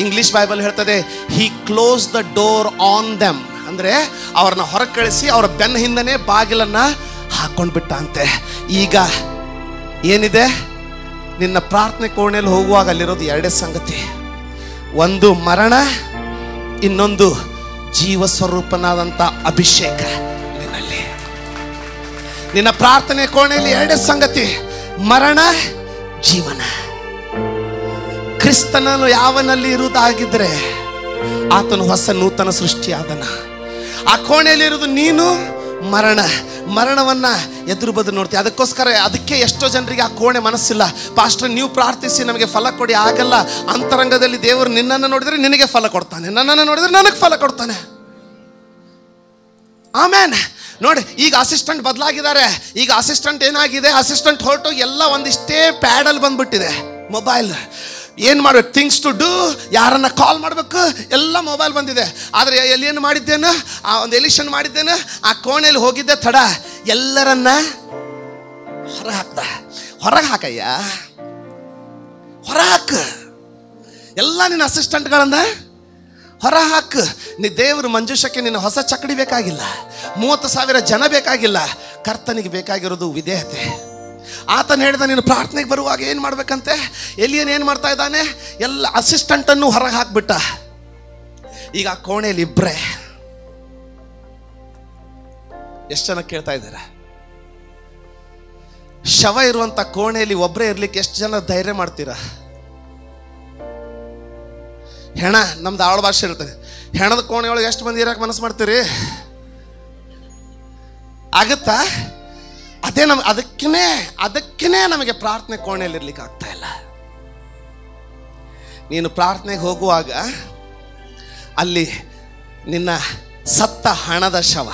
S1: ಇಂಗ್ಲಿಷ್ ಬೈಬಲ್ ಹೇಳ್ತದೆ, he close the door on them. ಅಂದರೆ ಅವ್ರನ್ನ ಹೊರಗೆ ಕಳಿಸಿ ಅವರ ಬೆನ್ನ ಹಿಂದನೇ ಬಾಗಿಲನ್ನು ಹಾಕ್ಕೊಂಡ್ಬಿಟ್ಟ ಅಂತೆ. ಈಗ ಏನಿದೆ, ನಿನ್ನ ಪ್ರಾರ್ಥನೆ ಕೋಣೆಯಲ್ಲಿ ಹೋಗುವಾಗ ಅಲ್ಲಿರೋದು ಎರಡೇ ಸಂಗತಿ. ಒಂದು ಮರಣ, ಇನ್ನೊಂದು ಜೀವ ಸ್ವರೂಪನಾದಂಥ ಅಭಿಷೇಕ ನಿನ್ನಲ್ಲಿ. ನಿನ್ನ ಪ್ರಾರ್ಥನೆ ಕೋಣೆಯಲ್ಲಿ ಎರಡೇ ಸಂಗತಿ, ಮರಣ, ಜೀವನ. ಕ್ರಿಸ್ತನನ್ನು ಯಾವನಲ್ಲಿ ಇರುವುದಾಗಿದ್ರೆ ಆತನು ಹೊಸ ನೂತನ ಸೃಷ್ಟಿಯಾದನ. ಆ ಕೋಣೆಯಲ್ಲಿ ಇರುವುದು ನೀನು, ಮರಣವನ್ನ ಎದುರು ಬದು ನೋಡ್ತೀವಿ. ಅದಕ್ಕೆ ಎಷ್ಟೋ ಜನರಿಗೆ ಆ ಕೋಣೆ ಮನಸ್ಸಿಲ್ಲ. ಪಾಸ್ಟರ್, ನೀವು ಪ್ರಾರ್ಥಿಸಿ ನಮಗೆ ಫಲ ಕೊಡಿ. ಆಗಲ್ಲ. ಅಂತರಂಗದಲ್ಲಿ ದೇವರು ನಿನ್ನನ್ನು ನೋಡಿದ್ರೆ ನಿನಗೆ ಫಲ ಕೊಡ್ತಾನೆ, ನನ್ನನ್ನು ನೋಡಿದ್ರೆ ನನಗೆ ಫಲ ಕೊಡ್ತಾನೆ. ಆಮೇನ್. ನೋಡಿ, ಈಗ ಅಸಿಸ್ಟೆಂಟ್ ಬದಲಾಗಿದ್ದಾರೆ. ಈಗ ಅಸಿಸ್ಟೆಂಟ್ ಏನಾಗಿದೆ, ಅಸಿಸ್ಟೆಂಟ್ ಹೊರಟು ಎಲ್ಲ ಒಂದಿಷ್ಟೇ ಪ್ಯಾಡಲ್ ಬಂದ್ಬಿಟ್ಟಿದೆ, ಮೊಬೈಲ್. ಏನು ಮಾಡ್ಬೇಕು, ಥಿಂಗ್ಸ್ ಟು ಡೂ, ಯಾರನ್ನ ಕಾಲ್ ಮಾಡಬೇಕು, ಎಲ್ಲ ಮೊಬೈಲ್ ಬಂದಿದೆ. ಆದರೆ ಎಲ್ಲಿಯನ್ನು ಮಾಡಿದ್ದೇನು, ಆ ಒಂದು ಎಲಿಷನ್ ಮಾಡಿದ್ದೇನು, ಆ ಕೋಣೆಯಲ್ಲಿ ಹೋಗಿದ್ದೆ ತಡ, ಎಲ್ಲರನ್ನ ಹೊರಗೆ ಹಾಕಯ್ಯ, ಹೊರಹಾಕು. ಎಲ್ಲ ನಿನ್ನ ಅಸಿಸ್ಟೆಂಟ್ಗಳನ್ನ ಹೊರ ಹಾಕು. ನೀ ದೇವರು ಮಂಜುಷಕ್ಕೆ ನಿನ್ನ ಹೊಸ ಚಕಡಿ ಬೇಕಾಗಿಲ್ಲ, 30,000 ಜನ ಬೇಕಾಗಿಲ್ಲ. ಕರ್ತನಿಗೆ ಬೇಕಾಗಿರೋದು ವಿಧೇಯತೆ. ಆತನ ಹೇಳಿದ, ನೀನು ಪ್ರಾರ್ಥನೆಗೆ ಬರುವಾಗ ಏನು ಮಾಡ್ಬೇಕಂತೆ, ಎಲಿಯನ್ ಏನು ಮಾಡ್ತಾ ಇದ್ದಾನೆ, ಎಲ್ಲ ಅಸಿಸ್ಟೆಂಟನ್ನು ಹೊರಗೆ ಹಾಕ್ಬಿಟ್ಟ. ಈಗ ಆ ಕೋಣೆಯಲ್ಲಿ ಇಬ್ಬರೇ. ಎಷ್ಟು ಜನ ಕೇಳ್ತಾ ಇದ್ದಾರೆ? ಶವ ಇರುವಂತ ಕೋಣೆಯಲ್ಲಿ ಒಬ್ಬರೇ ಇರ್ಲಿಕ್ಕೆ ಎಷ್ಟು ಜನ ಧೈರ್ಯ ಮಾಡ್ತೀರಾ? ಹೆಣ, ನಮ್ದು ಆಳ ಭಾಷೆ ಇರ್ತದೆ, ಹೆಣದ ಕೋಣೆಯೊಳಗೆ ಎಷ್ಟು ಮಂದಿ ಇರಕ್ಕೆ ಮನಸ್ಸು ಮಾಡ್ತೀರಿ? ಆಗುತ್ತಾ? ಅದೇ ಅದಕ್ಕೇ ನಮಗೆ ಪ್ರಾರ್ಥನೆ ಕೋಣೆಯಲ್ಲಿ ಇರ್ಲಿಕ್ಕೆ ಆಗ್ತಾ ಇಲ್ಲ. ನೀನು ಪ್ರಾರ್ಥನೆಗೆ ಹೋಗುವಾಗ ಅಲ್ಲಿ ನಿನ್ನ ಸತ್ತ ಹಣದ ಶವ,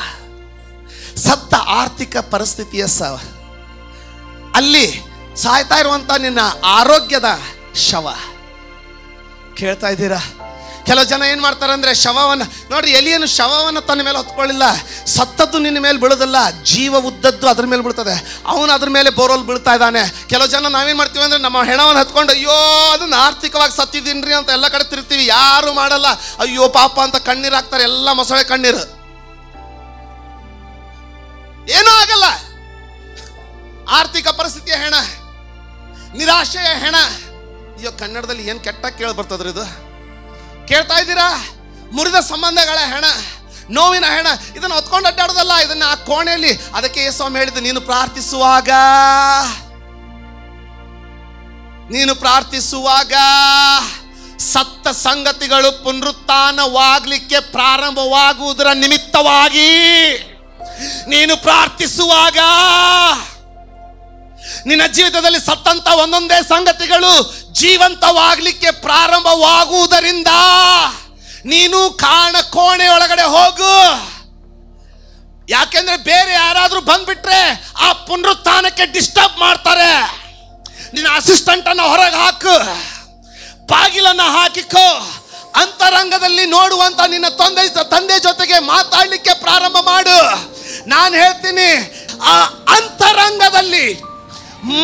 S1: ಸತ್ತ ಆರ್ಥಿಕ ಪರಿಸ್ಥಿತಿಯ ಶವ, ಅಲ್ಲಿ ಸಾಯ್ತಾ ಇರುವಂತ ನಿನ್ನ ಆರೋಗ್ಯದ ಶವ. ಕೇಳ್ತಾ ಇದ್ದೀರಾ? ಕೆಲವು ಜನ ಏನು ಮಾಡ್ತಾರೆ ಅಂದರೆ, ಶವವನ್ನು ನೋಡ್ರಿ, ಎಲಿಯನ್ನು ಶವವನ್ನು ತನ್ನ ಮೇಲೆ ಹೊತ್ಕೊಳ್ಳಿಲ್ಲ, ಸತ್ತದ್ದು ನಿನ್ನ ಮೇಲೆ ಬೀಳೋದಲ್ಲ, ಜೀವ ಉದ್ದದ್ದು ಅದ್ರ ಮೇಲೆ ಬೀಳ್ತದೆ, ಅವನು ಅದ್ರ ಮೇಲೆ ಬೋರೋಲ್ ಬೀಳ್ತಾ ಇದ್ದಾನೆ. ಕೆಲವು ಜನ ನಾವೇನು ಮಾಡ್ತೀವಿ ಅಂದರೆ, ನಮ್ಮ ಹೆಣವನ್ನು ಹತ್ಕೊಂಡು ಅಯ್ಯೋ ಅದನ್ನು ಆರ್ಥಿಕವಾಗಿ ಸತ್ತಿದ್ದೀನ್ರಿ ಅಂತ ಎಲ್ಲ ಕಡೆ ತಿರ್ತೀವಿ. ಯಾರು ಮಾಡಲ್ಲ, ಅಯ್ಯೋ ಪಾಪ ಅಂತ ಕಣ್ಣೀರು ಹಾಕ್ತಾರೆ, ಎಲ್ಲ ಮೊಸಳೆ ಕಣ್ಣೀರು. ಏನೂ ಆಗಲ್ಲ. ಆರ್ಥಿಕ ಪರಿಸ್ಥಿತಿಯ ಹೆಣ, ನಿರಾಶೆಯ ಹೆಣ. ಅಯ್ಯೋ, ಕನ್ನಡದಲ್ಲಿ ಏನು ಕೆಟ್ಟ ಕೇಳಿ ಬರ್ತದ್ರಿ ಇದು? ಕೇಳ್ತಾ ಇದ್ದೀರಾ? ಮುರಿದ ಸಂಬಂಧಗಳ ಹೆಣ, ನೋವಿನ ಹೆಣ. ಇದನ್ನು ಹೊತ್ಕೊಂಡು ಅಡ್ಡಾಡೋದಲ್ಲ, ಇದನ್ನ ಆ ಕೋಣೆಯಲ್ಲಿ. ಅದಕ್ಕೆ ಯೇಸು ಹೇಳಿದ್ದು, ನೀನು ಪ್ರಾರ್ಥಿಸುವಾಗ ಸತ್ತ ಸಂಗತಿಗಳು ಪುನರುತ್ಥಾನವಾಗಲಿಕ್ಕೆ ಪ್ರಾರಂಭವಾಗುವುದರ ನಿಮಿತ್ತವಾಗಿ ನೀನು ಪ್ರಾರ್ಥಿಸುವಾಗ ನಿನ್ನ ಜೀವಿತದಲ್ಲಿ ಸತ್ತಂತ ಒಂದೊಂದೇ ಸಂಗತಿಗಳು ಜೀವಂತವಾಗಲಿಕ್ಕೆ ಪ್ರಾರಂಭವಾಗುವುದರಿಂದ ನೀನು ಕೋಣೆ ಒಳಗಡೆ ಹೋಗು. ಯಾಕೆಂದ್ರೆ ಬೇರೆ ಯಾರಾದ್ರೂ ಬಂದ್ಬಿಟ್ರೆ ಆ ಪುನರುತ್ಥಾನಕ್ಕೆ ಡಿಸ್ಟರ್ಬ್ ಮಾಡ್ತಾರೆ. ನಿನ್ನ ಅಸಿಸ್ಟೆಂಟ್ ಅನ್ನ ಹೊರಗೆ ಹಾಕು, ಬಾಗಿಲನ್ನ ಹಾಕಿಕೋ. ಅಂತರಂಗದಲ್ಲಿ ನೋಡುವಂತ ನಿನ್ನ ತಂದೆ ಜೊತೆಗೆ ಮಾತಾಡ್ಲಿಕ್ಕೆ ಪ್ರಾರಂಭ ಮಾಡು. ನಾನು ಹೇಳ್ತೀನಿ, ಆ ಅಂತರಂಗದಲ್ಲಿ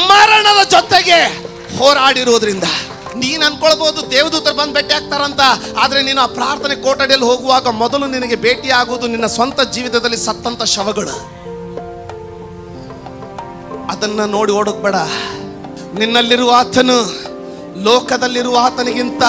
S1: ಮರಣದ ಜೊತೆಗೆ ಹೋರಾಡಿರೋದ್ರಿಂದ ನೀನು ಅನ್ಕೊಳ್ಬಹುದು ದೇವದೂತರು ಬಂದು ಭೇಟಿ ಆಗ್ತಾರಂತ. ಆದರೆ ನೀನು ಆ ಪ್ರಾರ್ಥನೆ ಕೋಟಡಿಯಲ್ಲಿ ಹೋಗುವಾಗ ಮೊದಲು ನಿನಗೆ ಭೇಟಿ ಆಗುವುದು ನಿನ್ನ ಸ್ವಂತ ಜೀವಿತದಲ್ಲಿ ಸತ್ತಂತ ಶವಗಳು. ಅದನ್ನ ನೋಡಿ ಓಡೋಗ್ಬೇಡ. ನಿನ್ನಲ್ಲಿರುವ ಆತನು ಲೋಕದಲ್ಲಿರುವ ಆತನಿಗಿಂತ